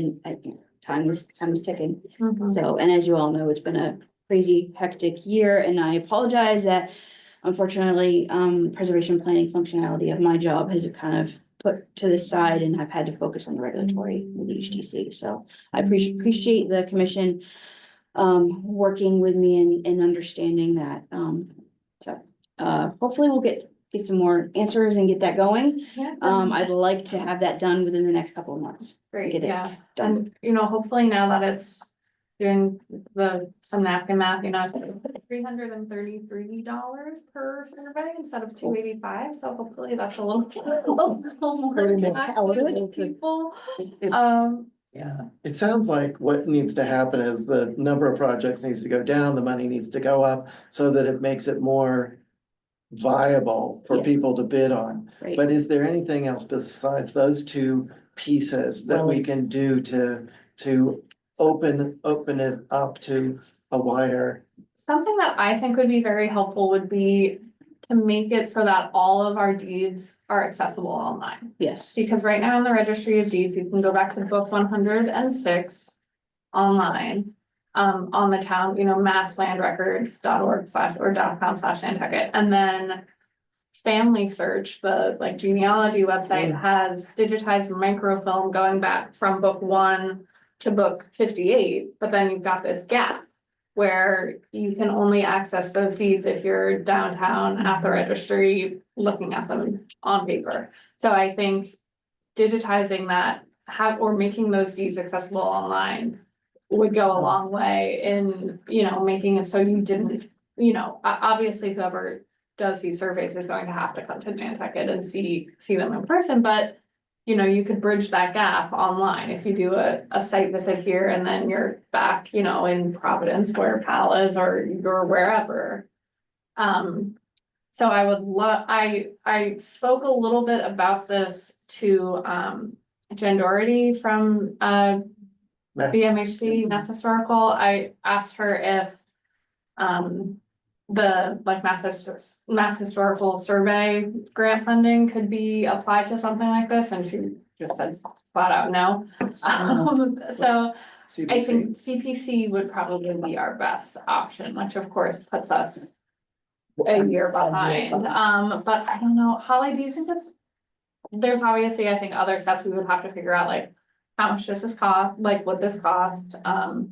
Speaker 1: time was ticking. So, and as you all know, it's been a crazy hectic year, and I apologize that unfortunately, preservation planning functionality of my job has kind of put to the side, and I've had to focus on the regulatory with the HTC. So I appreciate the commission working with me and understanding that. Hopefully we'll get some more answers and get that going.
Speaker 2: Yeah.
Speaker 1: I'd like to have that done within the next couple of months.
Speaker 2: Great,
Speaker 1: Get it
Speaker 2: yeah,
Speaker 1: done.
Speaker 2: and hopefully now that it's doing some napkin math, it's $333 per survey instead of $285, so hopefully that's a little more attractive to people.
Speaker 12: Yeah, it sounds like what needs to happen is the number of projects needs to go down, the money needs to go up, so that it makes it more viable for
Speaker 1: Yeah.
Speaker 12: people to bid on.
Speaker 1: Right.
Speaker 12: But is there anything else besides those two pieces that we can do to open it up to a wider?
Speaker 2: Something that I think would be very helpful would be to make it so that all of our deeds are accessible online.
Speaker 1: Yes.
Speaker 2: Because right now in the registry of deeds, you can go back to book 106 online. On the town, masslandrecords.org/or.com/Nantucket, and then Family Search, the genealogy website, has digitized microfilm going back from book 1 to book 58, but then you've got this gap where you can only access those deeds if you're downtown at the registry looking at them on paper. So I think digitizing that or making those deeds accessible online would go a long way in, making it so you didn't, obviously whoever does these surveys is going to have to come to Nantucket and see them in person, but you could bridge that gap online if you do a site visit here and then you're back, in Providence where Pal is or you're wherever. So I would I spoke a little bit about this to Jen Doherty from BMHC, Mass Historical. I asked her if the Mass Historical Survey grant funding could be applied to something like this, and she just said flat out no. So I think CPC would probably be our best option, which of course puts us a year behind. But I don't know, Holly, do you think there's obviously, I think, other steps we would have to figure out, how much does this cost, would this cost,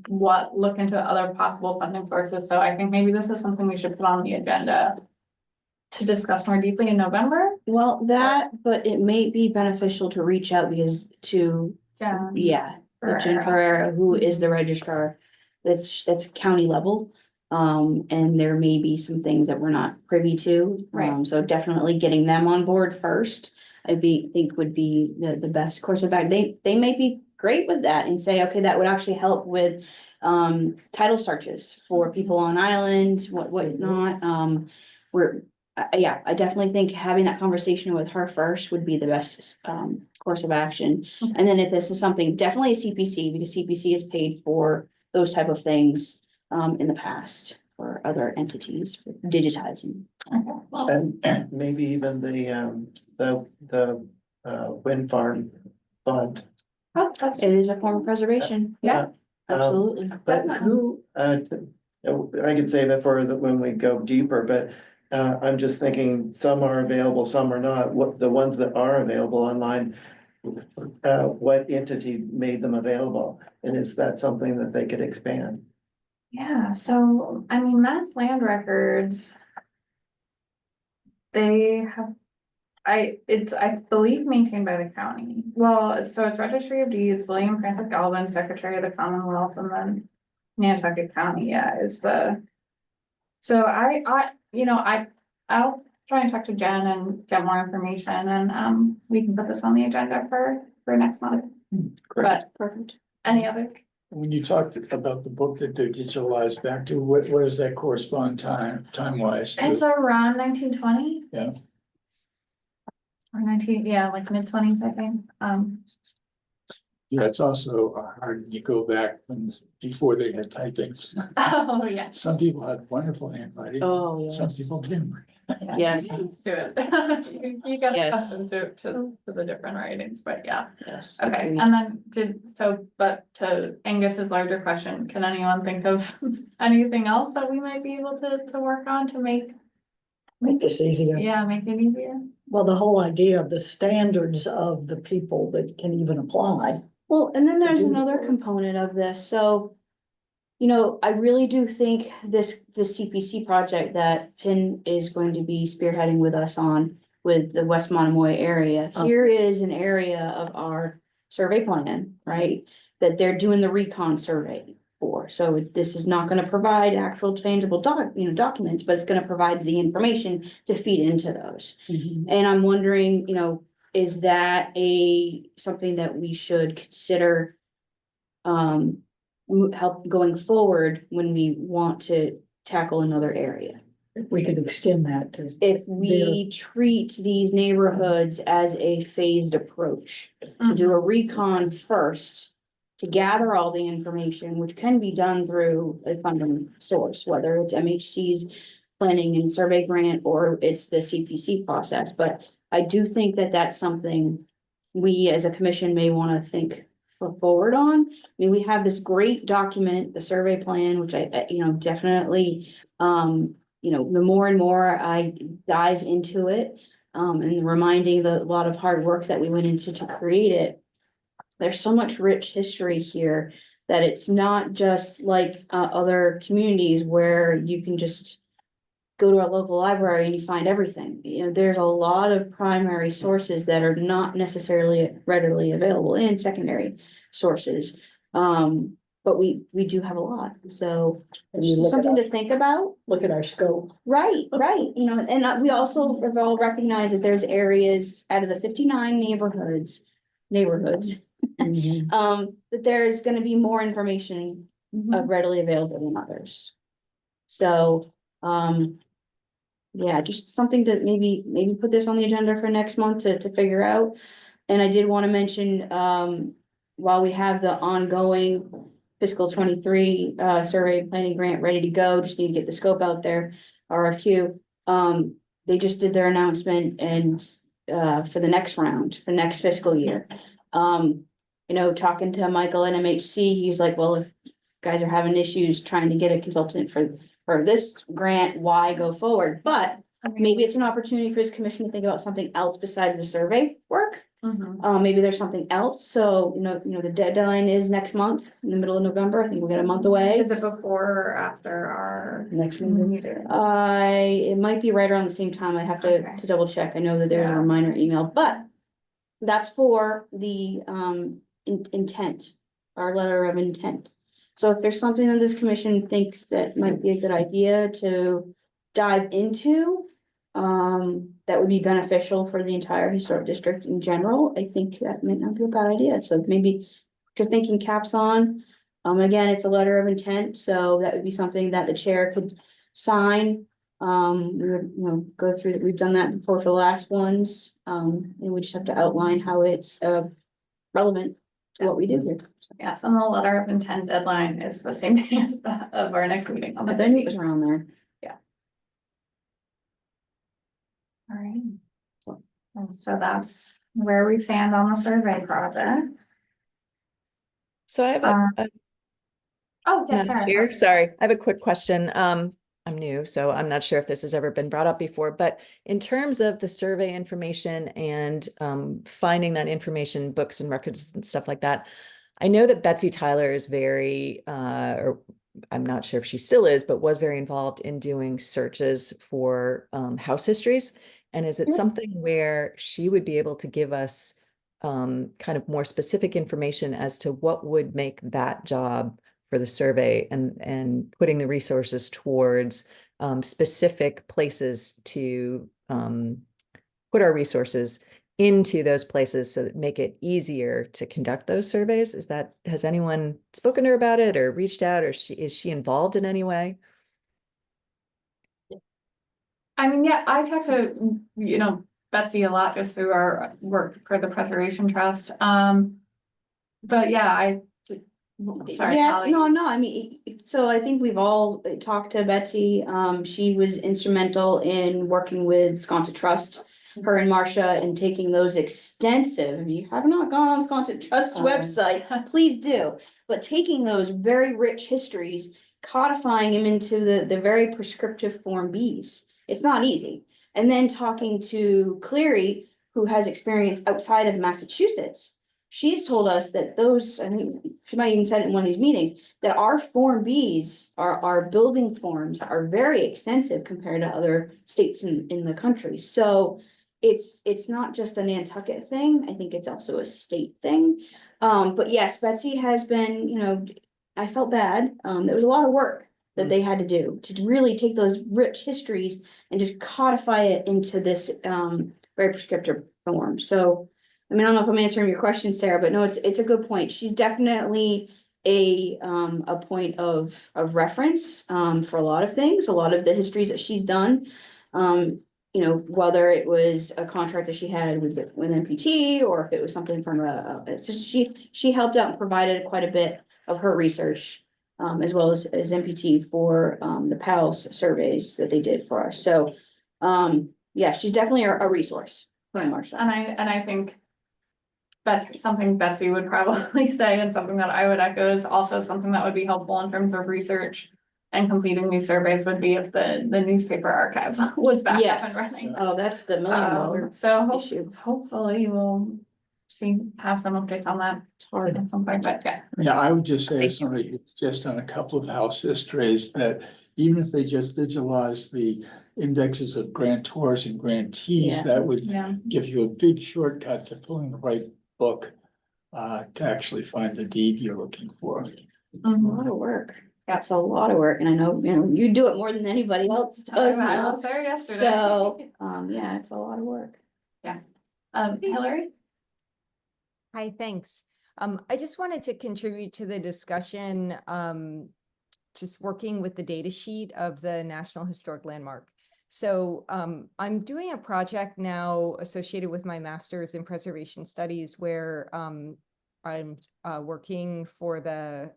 Speaker 2: look into other possible funding sources. So I think maybe this is something we should put on the agenda to discuss more deeply in November.
Speaker 1: Well, but it may be beneficial to reach out Jen Ferreira, who is the registrar, that's county level. And there may be some things that we're not privy to.
Speaker 2: Right.
Speaker 1: So definitely getting them on board first, think would be the best course of action. They may be great with that and say, okay, that would actually help with title searches for people on islands, whatnot. I definitely think having that conversation with her first would be the best course of action.
Speaker 2: Okay.
Speaker 1: And then if this is something, definitely a CPC, because CPC has paid for those type of things in the past for other entities for digitizing.
Speaker 12: And maybe even the wind farm fund.
Speaker 2: Oh, that's
Speaker 1: It is a form of preservation.
Speaker 2: Yeah.
Speaker 1: Absolutely.
Speaker 12: But who, I could save it for when we go deeper, but I'm just thinking some are available, some are not. What the ones that are available online, what entity made them available? And is that something that they could expand?
Speaker 2: Yeah, so I mean, Mass Land Records, they have, I believe maintained by the county. Well, it's Registry of Deeds, William Francis Galvin, Secretary of the Commonwealth, and then Nantucket County, is the. So I'll try and talk to Jen and get more information, and we can put this on the agenda for next month.
Speaker 12: Great.
Speaker 2: But perfect. Any other
Speaker 3: when you talked about the book that they digitalized back to, what does that correspond time wise?
Speaker 2: It's around 1920.
Speaker 3: Yeah.
Speaker 2: Or 19, yeah, like mid-20s, I think.
Speaker 3: Yeah, it's also hard, you go back when, before they had typing.
Speaker 2: Oh, yeah.
Speaker 3: Some people had wonderful handwriting.
Speaker 1: Oh,
Speaker 3: Some people didn't.
Speaker 1: Yes.
Speaker 2: Let's do it. You got
Speaker 1: Yes.
Speaker 2: accustomed to the different writings, but yeah.
Speaker 1: Yes.
Speaker 2: Okay, and then but to Angus's larger question, can anyone think of anything else that we might be able to work on to make
Speaker 8: this easier.
Speaker 2: make it easier?
Speaker 8: Well, the whole idea of the standards of the people that can even apply.
Speaker 1: Well, and then there's
Speaker 8: do the
Speaker 1: another
Speaker 8: work.
Speaker 1: component of this, so. You know, I really do think this CPC project that Pin is going to be spearheading with us on with the West Monomoy area. Here is an area of our survey plan, right? That they're doing the recon survey for. So this is not gonna provide actual tangible documents, but it's gonna provide the information to feed into those. And I'm wondering, is that something that we should consider? Help going forward when we want to tackle another area.
Speaker 8: We could extend that to.
Speaker 1: If we treat these neighborhoods as a phased approach, to do a recon first. To gather all the information, which can be done through a funding source, whether it's MHC's planning and survey grant or it's the CPC process, but I do think that that's something. We as a commission may want to think forward on. I mean, we have this great document, the survey plan, which I definitely, the more and more I dive into it, and reminding a lot of hard work that we went into to create it. There's so much rich history here that it's not just like other communities where you can just go to a local library and you find everything. There's a lot of primary sources that are not necessarily readily available and secondary sources. But we do have a lot, so it's just something to think about.
Speaker 8: Look at our scope.
Speaker 1: Right, and we also have all recognized that there's areas out of the 59 neighborhoods. That there's gonna be more information readily available than others. So, yeah, just something to maybe put this on the agenda for next month to figure out. And I did want to mention, while we have the ongoing fiscal 23 survey planning grant ready to go, just need to get the scope out there, RFQ. They just did their announcement and for the next round, for next fiscal year. Talking to Michael and MHC, he's like, well, if you guys are having issues trying to get a consultant for this grant, why go forward? But maybe it's an opportunity for his commission to think about something else besides the survey work. Maybe there's something else. So, the deadline is next month, in the middle of November. I think we'll get a month away.
Speaker 2: Is it before or after our
Speaker 1: Next
Speaker 2: meeting?
Speaker 1: It might be right around the same time. I have to double check. I know that there's a reminder email, but that's for the intent, our letter of intent. So if there's something that this commission thinks that might be a good idea to dive into, that would be beneficial for the entire historic district in general, I think that might not be a bad idea. So maybe if you're thinking caps on, again, it's a letter of intent, so that would be something that the chair could sign. We would, go through that. We've done that before for the last ones. And we just have to outline how it's, relevant to what we do here.
Speaker 2: Yes, and the letter of intent deadline is the same day as of our next meeting. On the
Speaker 1: But then it
Speaker 2: 15th.
Speaker 1: was around there.
Speaker 2: All right. And so that's where we stand on the survey project.
Speaker 5: So I have
Speaker 2: Oh, yes,
Speaker 5: Madam Chair, sorry, I have a quick question. I'm new, so I'm not sure if this has ever been brought up before, but in terms of the survey information and finding that information, books and records and stuff like that, I know that Betsy Tyler is very, or I'm not sure if she still is, but was very involved in doing searches for house histories. And is it something where she would be able to give us kind of more specific information as to what would make that job for the survey and putting the resources towards specific places to put our resources into those places so that make it easier to conduct those surveys? Has anyone spoken to her about it or reached out, or is she involved in any way?
Speaker 2: I mean, yeah, I talk to, Betsy a lot just through our work for the Preservation Trust. But yeah, sorry,
Speaker 1: Yeah,
Speaker 2: Holly.
Speaker 1: no, I mean, so I think we've all talked to Betsy. She was instrumental in working with Sconset Trust, her and Marcia, and taking those extensive, if you have not gone on Sconset Trust's website, please do. But taking those very rich histories, codifying them into the very prescriptive Form Bs. It's not easy. And then talking to Cleary, who has experience outside of Massachusetts. She's told us that those, I mean, she might even said it in one of these meetings, that our Form Bs, our building forms are very extensive compared to other states in the country. So it's not just a Nantucket thing. I think it's also a state thing. But yes, Betsy has been, I felt bad. There was a lot of work that they had to do to really take those rich histories and just codify it into this very prescriptive form. So, I mean, I don't know if I'm answering your question, Sarah, but no, it's a good point. She's definitely a point of reference for a lot of things, a lot of the histories that she's done. Whether it was a contract that she had with NPT or if it was something from so she helped out and provided quite a bit of her research as well as NPT for the PALS surveys that they did for us. So yeah, she's definitely a resource for Marcia.
Speaker 2: And I think that's something Betsy would probably say, and something that I would echo is also something that would be helpful in terms of research and completing these surveys would be if the newspaper archives was back up and running.
Speaker 1: Oh, that's the $1 million
Speaker 2: So
Speaker 1: issue.
Speaker 2: hopefully we'll have some updates on that at some point, but yeah.
Speaker 3: Yeah, I would just say, as somebody who's just done a couple of house histories, that even if they just digitalize the indexes of grantors and grantees,
Speaker 1: Yeah.
Speaker 3: that would
Speaker 2: Yeah.
Speaker 3: give you a big shortcut to pulling the right book to actually find the deed you're looking for.
Speaker 1: A lot of work. That's a lot of work, and I know, you do it more than anybody else does
Speaker 2: I
Speaker 1: now.
Speaker 2: was there yesterday.
Speaker 1: So, yeah, it's a lot of work.
Speaker 2: Hillary?
Speaker 4: Hi, thanks. I just wanted to contribute to the discussion, just working with the data sheet of the National Historic Landmark. So I'm doing a project now associated with my master's in preservation studies where I'm working for the,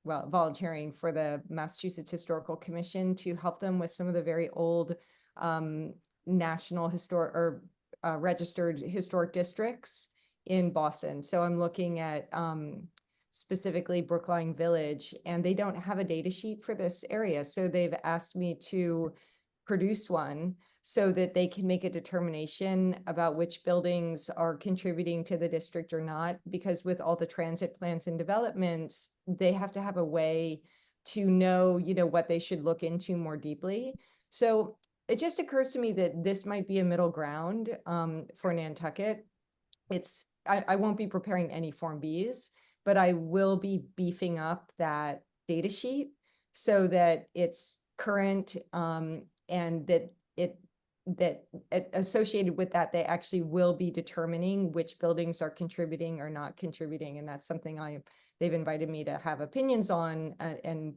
Speaker 4: volunteering for the Massachusetts Historical Commission to help them with some of the very old national historic or registered historic districts in Boston. So I'm looking at specifically Brookline Village, and they don't have a data sheet for this area. So they've asked me to produce one so that they can make a determination about which buildings are contributing to the district or not, because with all the transit plans and developments, they have to have a way to know, what they should look into more deeply. So it just occurs to me that this might be a middle ground for Nantucket. I won't be preparing any Form Bs, but I will be beefing up that data sheet so that it's current and that associated with that, they actually will be determining which buildings are contributing or not contributing. And that's something they've invited me to have opinions on and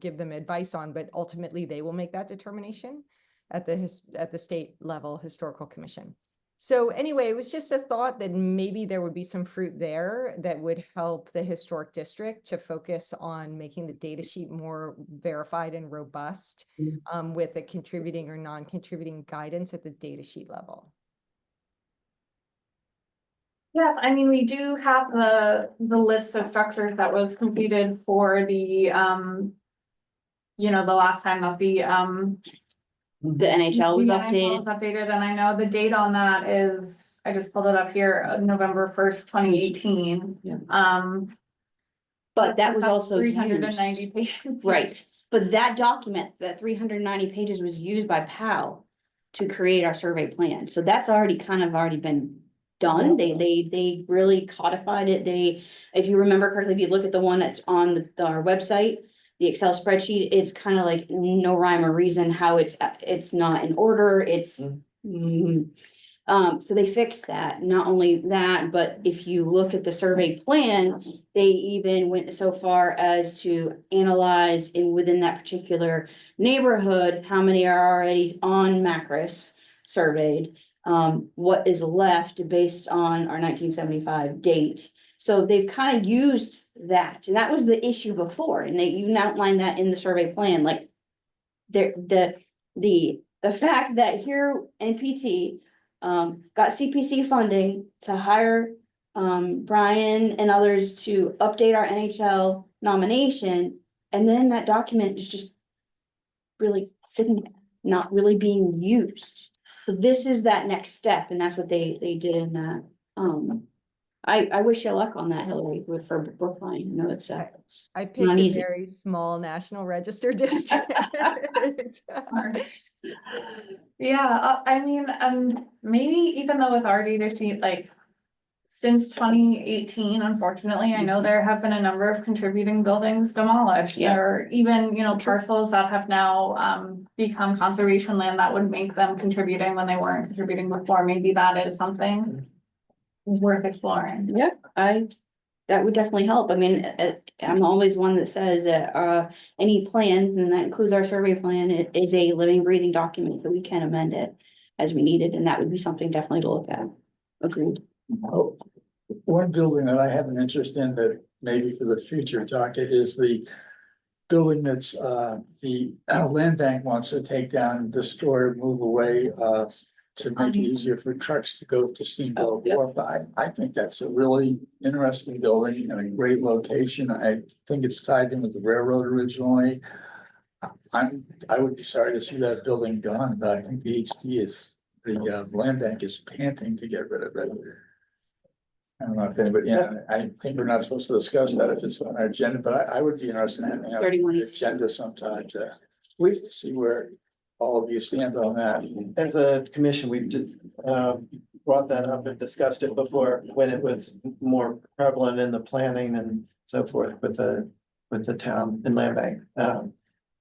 Speaker 4: give them advice on, but ultimately they will make that determination at the state level historical commission. So anyway, it was just a thought that maybe there would be some fruit there that would help the historic district to focus on making the data sheet more verified and robust with the contributing or non-contributing guidance at the data sheet level.
Speaker 2: Yes, I mean, we do have the list of structures that was completed for the the last time that the
Speaker 1: NHL was
Speaker 2: the NHL was
Speaker 1: updated.
Speaker 2: updated, and I know the date on that is, I just pulled it up here, November 1st, 2018.
Speaker 1: Yeah. But that was also
Speaker 2: 390
Speaker 1: used.
Speaker 2: pages.
Speaker 1: Right, but that document, that 390 pages was used by PAL to create our survey plan. So that's already been done. They really codified it. If you remember correctly, if you look at the one that's on our website, the Excel spreadsheet, it's kind of like no rhyme or reason how it's not in order. It's So they fixed that. Not only that, but if you look at the survey plan, they even went so far as to analyze within that particular neighborhood, how many are already on Macris surveyed, what is left based on our 1975 date. So they've kind of used that, and that was the issue before, and they even outlined that in the survey plan, like the fact that here NPT got CPC funding to hire Brian and others to update our NHL nomination, and then that document is just really sitting there, not really being used. So this is that next step, and that's what they did in that. I wish you luck on that, Hillary, for Brookline. No, it's
Speaker 4: I picked
Speaker 1: not
Speaker 4: a
Speaker 1: easy.
Speaker 4: very small National Register district.
Speaker 2: Yeah, I mean, maybe even though with our data sheet, like, since 2018, unfortunately, I know there have been a number of contributing buildings demolished.
Speaker 1: Yeah.
Speaker 2: Or even, parcels that have now become conservation land that would make them contributing when they weren't contributing before. Maybe that is something worth exploring.
Speaker 1: Yeah, that would definitely help. I mean, I'm always one that says that, any plans, and that includes our survey plan, it is a living, breathing document, so we can amend it as we need it, and that would be something definitely to look at. Agreed.
Speaker 3: Oh, one building that I have an interest in that maybe for the future docket is the building that's, the land bank wants to take down, destroy, move away, to make it easier for trucks to go to Steamboat Wharf. I think that's a really interesting building and a great location. I think it's tied in with the railroad originally. I would be sorry to see that building gone, but I think the land bank is panting to get rid of it. I don't know if anybody, I think we're not supposed to discuss that if it's on our agenda, but I would be interested in having
Speaker 1: 31.
Speaker 3: an agenda sometime to see where all of you stand on that.
Speaker 12: As a commission, we've just brought that up and discussed it before when it was more prevalent in the planning and so forth with the town and land bank.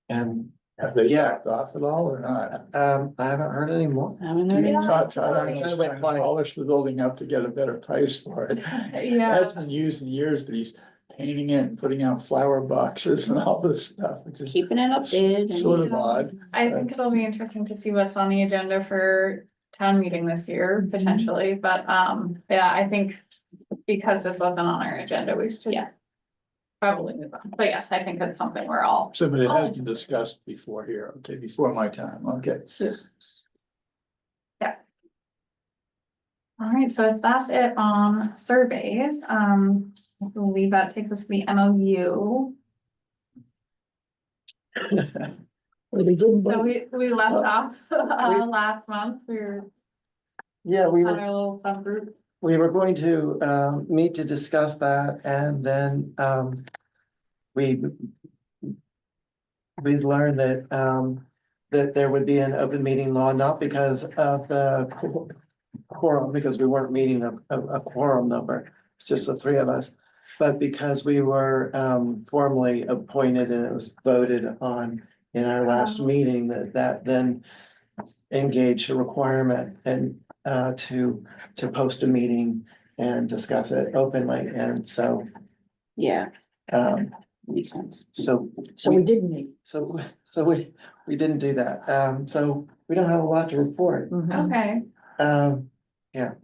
Speaker 12: And
Speaker 3: Have they backed off at all or not?
Speaker 12: I haven't heard any more.
Speaker 3: Todd, to polish the building up to get a better price for it. It
Speaker 2: Yeah.
Speaker 3: has been used in years, but he's painting it and putting out flower boxes and all this stuff, which is
Speaker 1: Keeping it updated. and-
Speaker 3: sort of odd.
Speaker 2: I think it'll be interesting to see what's on the agenda for town meeting this year, potentially, but, yeah, I think because this wasn't on our agenda, we should.
Speaker 1: Yeah.
Speaker 2: Probably move on, but yes, I think that's something we're all.
Speaker 3: So, but it has been discussed before here, okay, before my time, okay.
Speaker 2: All right, so if that's it on surveys, I believe that takes us to the MOU.
Speaker 8: We didn't
Speaker 2: So
Speaker 8: vote.
Speaker 2: we left off, last month, we were
Speaker 12: Yeah, we
Speaker 2: on
Speaker 12: were.
Speaker 2: our little subgroup.
Speaker 12: We were going to meet to discuss that and then we learned that that there would be an open meeting law, not because of the quorum, because we weren't meeting a quorum number. It's just the three of us, but because we were formally appointed and it was voted on in our last meeting, that then engaged a requirement and to post a meeting and discuss it openly. And so
Speaker 1: Yeah, makes sense.
Speaker 12: so
Speaker 8: We didn't meet.
Speaker 12: so we didn't do that. So we don't have a lot to report.
Speaker 2: Okay.
Speaker 12: Yeah.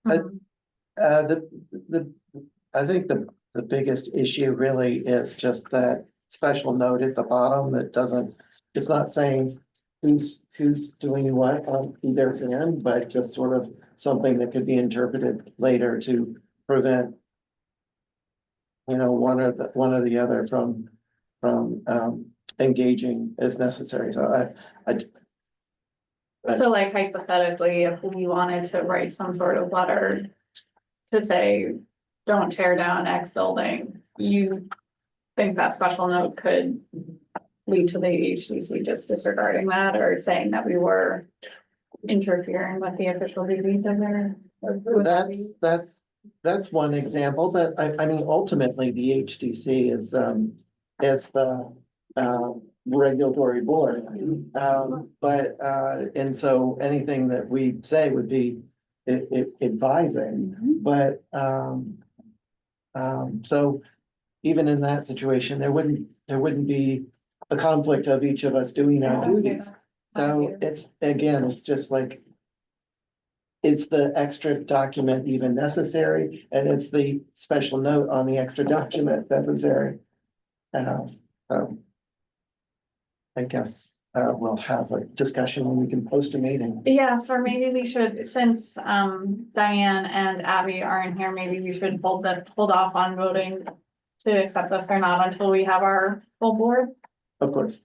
Speaker 2: Mhm.
Speaker 12: I think the biggest issue really is just that special note at the bottom that doesn't, it's not saying who's doing what on either end, but just sort of something that could be interpreted later to prevent one or the other from engaging as necessary. So
Speaker 2: So like hypothetically, if we wanted to write some sort of letter to say, don't tear down X building, you think that special note could lead to the HDC just disregarding that or saying that we were interfering with the official duties of their.
Speaker 12: That's one example, but I mean, ultimately, the HDC is the regulatory board. And so anything that we say would be advising, but, so even in that situation, there wouldn't be a conflict of each of us doing our duties. So it's, again, it's just like, is the extra document even necessary? And is the special note on the extra document necessary? So I guess we'll have a discussion when we can post a meeting.
Speaker 2: Yes, or maybe we should, since Diane and Abby aren't here, maybe we should hold off on voting to accept this or not until we have our full board.
Speaker 12: Of course.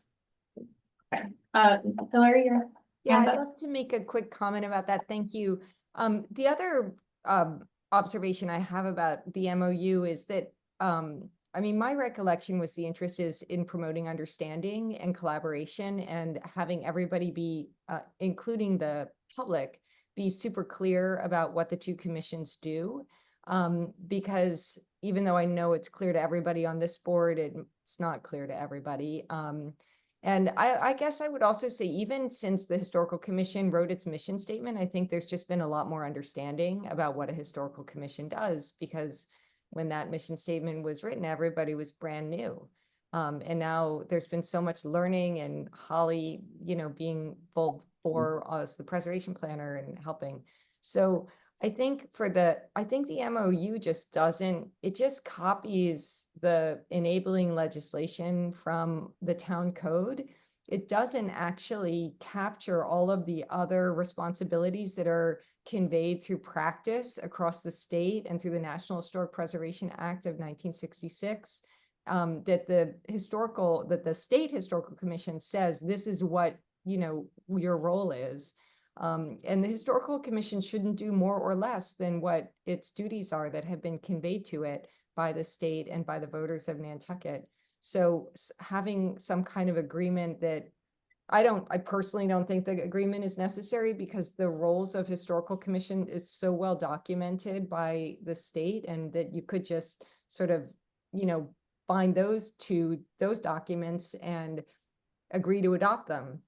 Speaker 2: Hillary, you're.
Speaker 4: Yeah,
Speaker 2: hands
Speaker 4: I'd
Speaker 2: up?
Speaker 4: like to make a quick comment about that. Thank you. The other observation I have about the MOU is that, I mean, my recollection was the interest is in promoting understanding and collaboration and having everybody be, including the public, be super clear about what the two commissions do. Because even though I know it's clear to everybody on this board, it's not clear to everybody. And I guess I would also say, even since the Historical Commission wrote its mission statement, I think there's just been a lot more understanding about what a Historical Commission does, because when that mission statement was written, everybody was brand new. And now there's been so much learning, and Holly, being full for as the preservation planner and helping. So I think the MOU just it just copies the enabling legislation from the town code. It doesn't actually capture all of the other responsibilities that are conveyed through practice across the state and through the National Historic Preservation Act of 1966. That the State Historical Commission says this is what, your role is. And the Historical Commission shouldn't do more or less than what its duties are that have been conveyed to it by the state and by the voters of Nantucket. So having some kind of agreement that I personally don't think the agreement is necessary, because the roles of Historical Commission is so well documented by the state, and that you could just sort of, find those documents and agree to adopt them.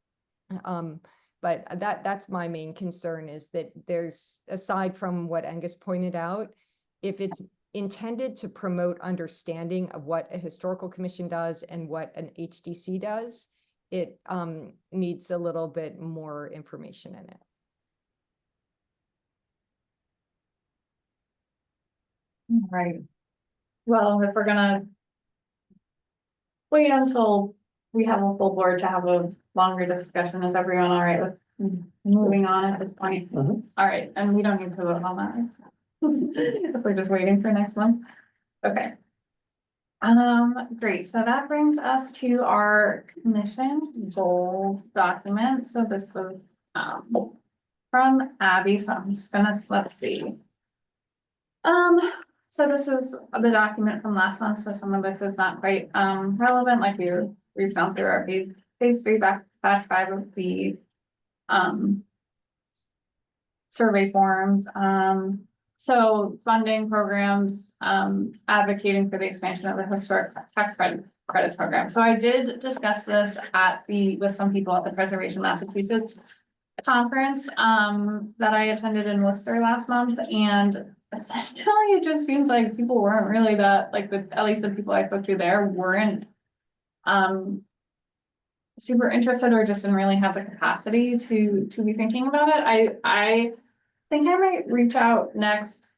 Speaker 4: But that's my main concern, is that there's, aside from what Angus pointed out, if it's intended to promote understanding of what a Historical Commission does and what an HDC does, it needs a little bit more information in it.
Speaker 2: Right. Well, if we're gonna wait until we have a full board to have a longer discussion, is everyone all right with moving on at this point?
Speaker 12: Mhm.
Speaker 2: All right, and we don't need to vote on that. If we're just waiting for next month. Okay. Great. So that brings us to our commission goal document. So this was from Abby. So I'm just gonna, let's see. So this is the document from last month. So some of this is not quite relevant, like we found through our phase 3 batch 5 of the survey forms. So funding programs, advocating for the expansion of the historic tax credits program. So I did discuss this with some people at the Preservation Massachusetts conference that I attended in Worcester last month, and essentially it just seems like people weren't really that, like, at least the people I spoke to there weren't super interested, or just didn't really have the capacity to be thinking about it. I think I might reach out next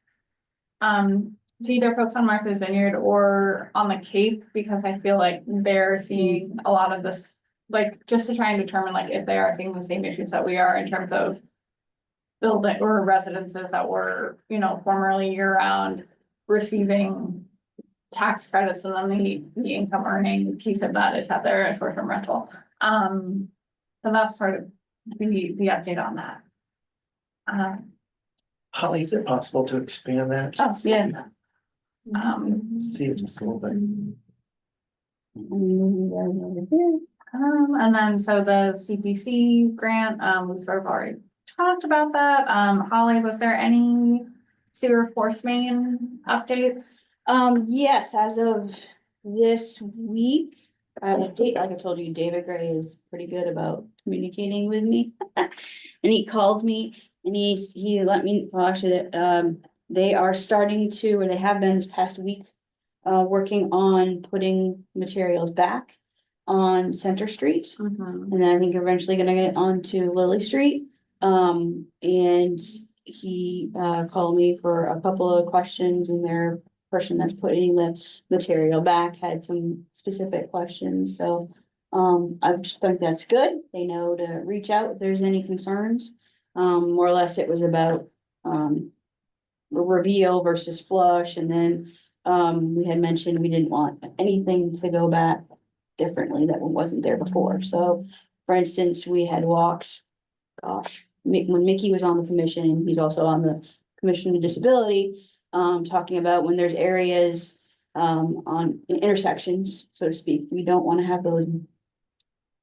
Speaker 2: to either folks on Martha's Vineyard or on the Cape, because I feel like they're seeing a lot of this, like, just to try and determine like if they are seeing the same issues that we are in terms of building or residences that were, formerly year-round receiving tax credits, and then the income earning piece of that is that they're a short-term rental. So that's sort of the update on that.
Speaker 12: Holly, is it possible to expand that?
Speaker 2: Oh, yeah.
Speaker 12: See it just a little bit.
Speaker 2: And then so the CPC grant, we sort of already talked about that. Holly, was there any sewer force main updates?
Speaker 1: Yes, as of this week, Like I told you, David Gray is pretty good about communicating with me. And he called me and he let me, well, actually, they are starting to, or they have been this past week, working on putting materials back on Center Street.
Speaker 2: Mhm.
Speaker 1: And then I think eventually gonna get onto Lily Street. And he, called me for a couple of questions, and their person that's putting the material back had some specific questions, so. I just think that's good. They know to reach out if there's any concerns. More or less it was about, reveal versus flush, and then, we had mentioned we didn't want anything to go back differently that wasn't there before. So, for instance, we had walked, gosh, when Mickey was on the commission, and he's also on the Commission on Disability, talking about when there's areas, on intersections, so to speak, we don't want to have those.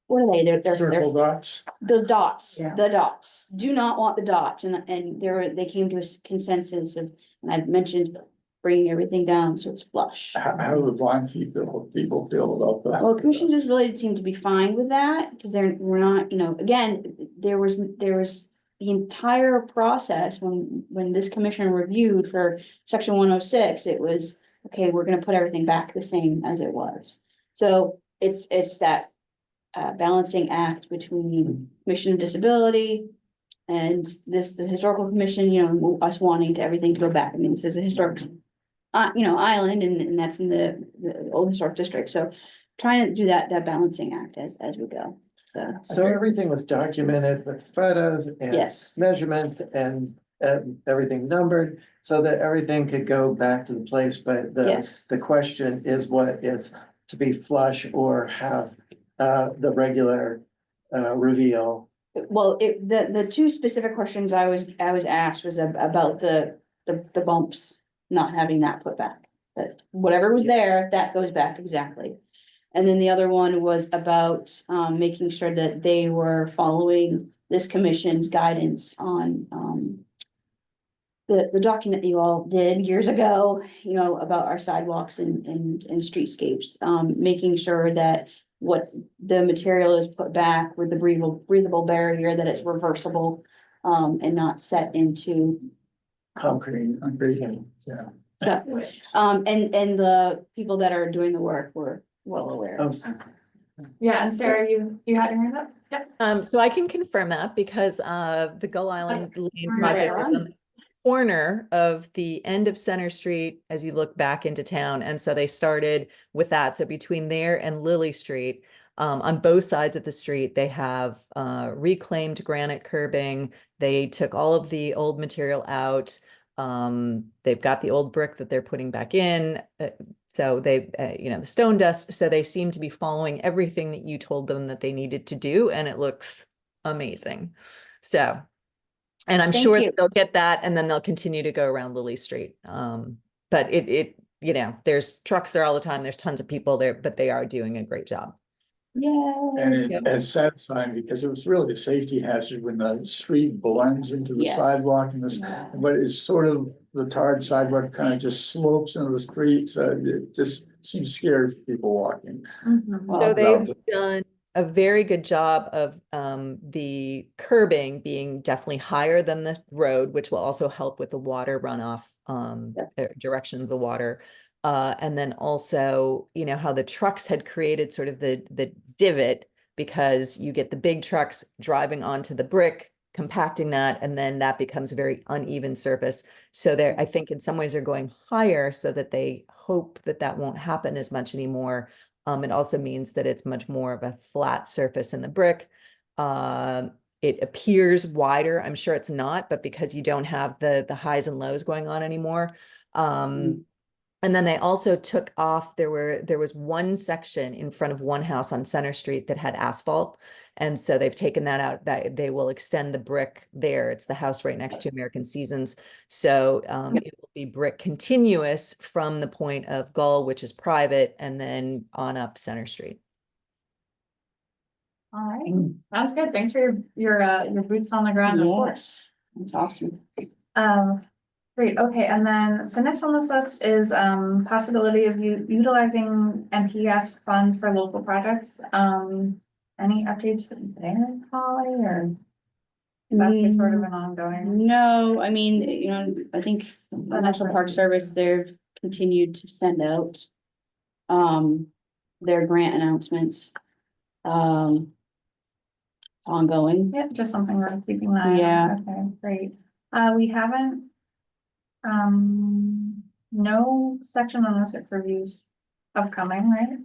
Speaker 1: What are they? They're
Speaker 3: Circle dots.
Speaker 1: the dots,
Speaker 8: Yeah.
Speaker 1: the dots. Do not want the dots, and they came to a consensus of, and I've mentioned bringing everything down so it's flush.
Speaker 3: How do the blind people feel about that?
Speaker 1: Well, Commission Disability seemed to be fine with that, because we're not, again, there was the entire process when this commission reviewed for section 106, it was, okay, we're gonna put everything back the same as it was. So it's that balancing act between Commission of Disability and the Historical Commission, us wanting to everything to go back. I mean, this is a historic, island, and that's in the old historic district, so trying to do that balancing act as we go, so.
Speaker 12: So everything was documented with photos and
Speaker 1: Yes.
Speaker 12: measurements and everything numbered so that everything could go back to the place, but
Speaker 1: Yes.
Speaker 12: the question is what is to be flush or have the regular reveal.
Speaker 1: Well, the two specific questions I was asked was about the bumps, not having that put back. But whatever was there, that goes back exactly. And then the other one was about, making sure that they were following this commission's guidance on, the document that you all did years ago, about our sidewalks and streetscapes, making sure that what the material is put back with the breathable barrier, that it's reversible, and not set into,
Speaker 3: Concrete, yeah.
Speaker 1: so, and the people that are doing the work were well aware.
Speaker 12: Oh,
Speaker 2: Yeah, and Sarah, you had your hand up? Yep.
Speaker 5: So I can confirm that because the Gull Island Lane project is on the corner of the end of Center Street as you look back into town. And so they started with that. So between there and Lily Street, on both sides of the street, they have reclaimed granite curbing. They took all of the old material out. They've got the old brick that they're putting back in. So they, the stone dust. So they seem to be following everything that you told them that they needed to do. And it looks amazing. So, and I'm
Speaker 1: Thank
Speaker 5: sure
Speaker 1: you.
Speaker 5: that they'll get that and then they'll continue to go around Lily Street. But there's trucks there all the time. There's tons of people there, but they are doing a great job.
Speaker 1: Yeah.
Speaker 3: And it's satisfying because it was really a safety hazard when the street blends into the
Speaker 1: Yes.
Speaker 3: sidewalk and this, but it's sort of the tarred sidewalk kind of just slopes into the street, so it just seems scary for people walking.
Speaker 5: So they've done a very good job of the curbing being definitely higher than the road, which will also help with the water runoff direction of the water. And then also, how the trucks had created sort of the divot, because you get the big trucks driving onto the brick, compacting that, and then that becomes a very uneven surface. So I think in some ways they're going higher so that they hope that that won't happen as much anymore. It also means that it's much more of a flat surface in the brick. It appears wider. I'm sure it's not, but because you don't have the highs and lows going on anymore. And then they also took off, there was one section in front of one house on Center Street that had asphalt. And so they've taken that out, that they will extend the brick there. It's the house right next to American Seasons. So it will be brick continuous from the point of Gull, which is private, and then on up Center Street.
Speaker 2: All right, sounds good. Thanks for your boots on the ground report.
Speaker 1: Yes, that's awesome.
Speaker 2: Great, okay, and then, so next on this list is possibility of utilizing MPS funds for local projects. Any updates there, Holly, or that's just sort of an ongoing?
Speaker 1: No, I mean, you know, I think the National Park Service, they've continued to send out their grant announcements ongoing.
Speaker 2: Yeah, just something we're keeping an eye on.
Speaker 1: Yeah.
Speaker 2: Okay, great. We haven't, no section on ownership reviews upcoming, right?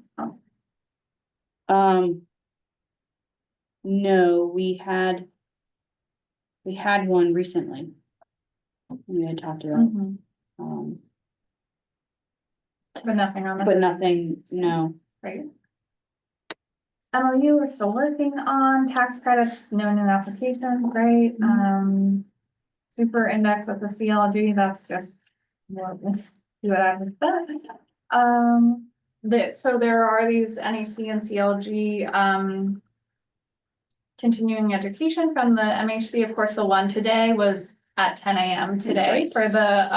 Speaker 2: Oh,
Speaker 1: No, we had one recently. We had talked about,
Speaker 2: mhm.
Speaker 1: um,
Speaker 2: But nothing on. the-
Speaker 1: but nothing, no.
Speaker 2: Right. MOU is still working on tax credits, no new applications, right? Super index with the CLG, that's just, well, let's see what happens with that. So there are these NEC and CLG, continuing education from the MHC. Of course, the one today was at 10 a.m. today
Speaker 1: Right.
Speaker 2: for the,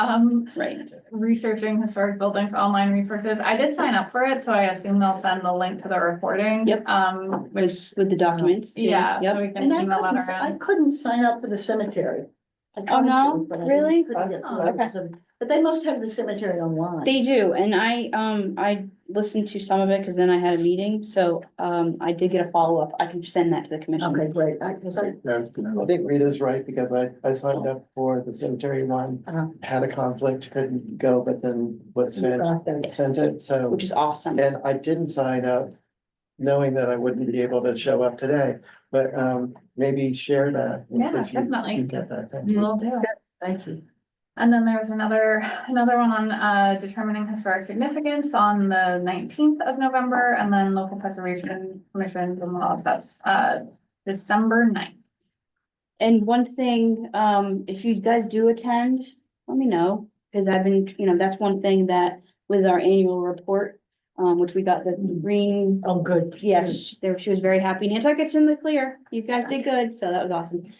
Speaker 1: Right.
Speaker 2: researching historic buildings online resources. I did sign up for it, so I assume they'll send the link to the recording.
Speaker 1: Yep.
Speaker 2: Which,
Speaker 1: With the documents. too.
Speaker 2: yeah, so
Speaker 1: Yep.
Speaker 2: we can
Speaker 8: And I
Speaker 2: email that
Speaker 8: couldn't, I
Speaker 2: around.
Speaker 8: couldn't sign up for the cemetery. I
Speaker 1: Oh,
Speaker 8: tried
Speaker 1: no?
Speaker 8: to, but I
Speaker 1: Really?
Speaker 8: couldn't get
Speaker 1: Oh,
Speaker 8: to it.
Speaker 1: okay.
Speaker 8: But they must have the cemetery online.
Speaker 1: They do, and I listened to some of it because then I had a meeting, so I did get a follow-up. I can send that to the commission.
Speaker 8: Okay, great. Because I,
Speaker 12: I think Rita's right, because I signed up for the cemetery one,
Speaker 8: Uh-huh.
Speaker 12: had a conflict, couldn't go, but then was sent it, so.
Speaker 1: Which is awesome.
Speaker 12: And I didn't sign up knowing that I wouldn't be able to show up today, but maybe share that.
Speaker 2: Yeah,
Speaker 12: if you-
Speaker 2: definitely.
Speaker 12: you get that, thank you.
Speaker 2: Will do.
Speaker 8: thank you.
Speaker 2: And then there was another one on determining historic significance on the 19th of November, and then local preservation commission and laws, that's December 9th.
Speaker 1: And one thing, if you guys do attend, let me know, because I've been, you know, that's one thing that with our annual report, which we got the green.
Speaker 8: Oh, good.
Speaker 1: Yes, there, she was very happy. Nantucket's in the clear. You guys did good, so that was awesome.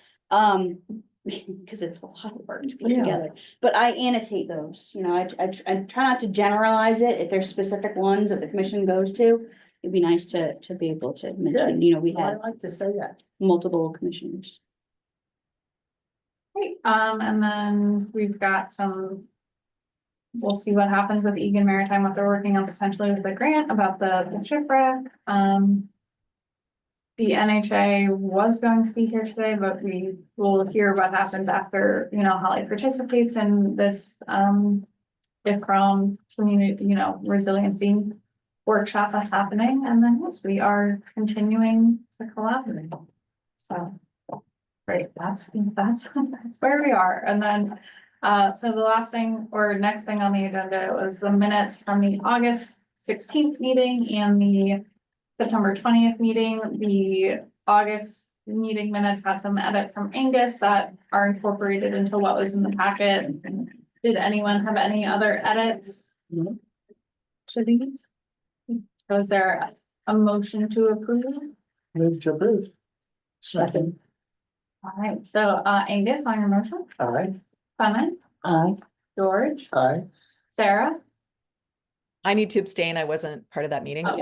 Speaker 1: Because it's a lot of work to put
Speaker 8: Yeah.
Speaker 1: together, but I annotate those, you know, I try not to generalize it. If there's specific ones that the commission goes to, it'd be nice to be able to mention, you know, we
Speaker 8: I
Speaker 1: had
Speaker 8: like to say that.
Speaker 1: multiple commissioners.
Speaker 2: Great, and then we've got some. We'll see what happens with Egan Maritime, what they're working on essentially is the grant about the shipwreck. The NHA was going to be here today, but we will hear what happens after, you know, Holly participates in this, IFCROM community, you know, resiliency workshop that's happening. And then, yes, we are continuing to collaborate. So, great, that's where we are. And then, so the last thing or next thing on the agenda was the minutes from the August 16th meeting and the September 20th meeting. The August meeting minutes had some edits from Angus that are incorporated into what was in the packet. Did anyone have any other edits to these? Was there a motion to approve?
Speaker 12: Move to approve.
Speaker 8: Second.
Speaker 2: All right, so Angus on your motion,
Speaker 12: Aye.
Speaker 2: Clement,
Speaker 8: Aye.
Speaker 2: George,
Speaker 12: Aye.
Speaker 2: Sarah.
Speaker 5: I need to abstain. I wasn't part of that meeting.
Speaker 2: Oh,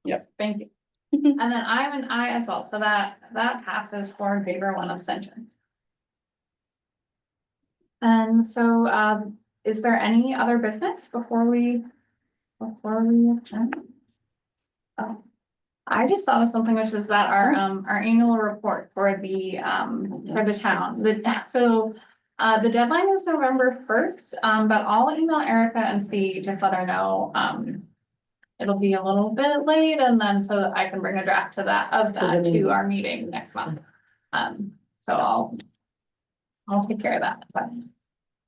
Speaker 1: Yep.
Speaker 2: Thank you. And then I'm an aye as well, so that passes 4 in favor, 1 abstention. And so, is there any other business before we adjourn? Oh, I just thought of something, which is that our annual report for the town, the deadline is November 1st, but I'll email Erica and see, just let her know, it'll be a little bit late, and then so that I can bring a draft to to our meeting next month. So I'll take care of that, but.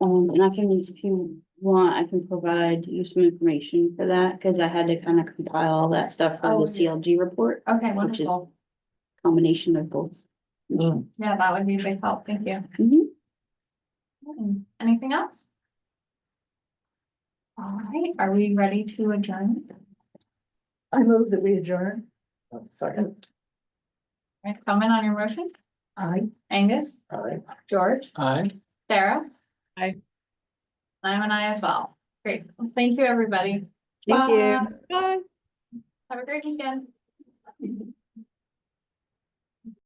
Speaker 1: And I can, if you want, I can provide you some information for that, because I had to kind of compile all that stuff for
Speaker 2: Oh,
Speaker 1: the CLG report,
Speaker 2: Okay,
Speaker 1: which is
Speaker 2: wonderful.
Speaker 1: combination of both.
Speaker 2: Yeah, that would be a big help. Thank you. Anything else? All right, are we ready to adjourn?
Speaker 8: I move that we adjourn.
Speaker 12: Second.
Speaker 2: Right, comment on your motion?
Speaker 8: Aye.
Speaker 2: Angus,
Speaker 12: Aye.
Speaker 2: George,
Speaker 12: Aye.
Speaker 2: Sarah?
Speaker 5: Aye.
Speaker 2: I'm an I as well. Great. Thank you, everybody.
Speaker 5: Thank
Speaker 2: Bye.
Speaker 5: you. Bye.
Speaker 2: Have a great weekend.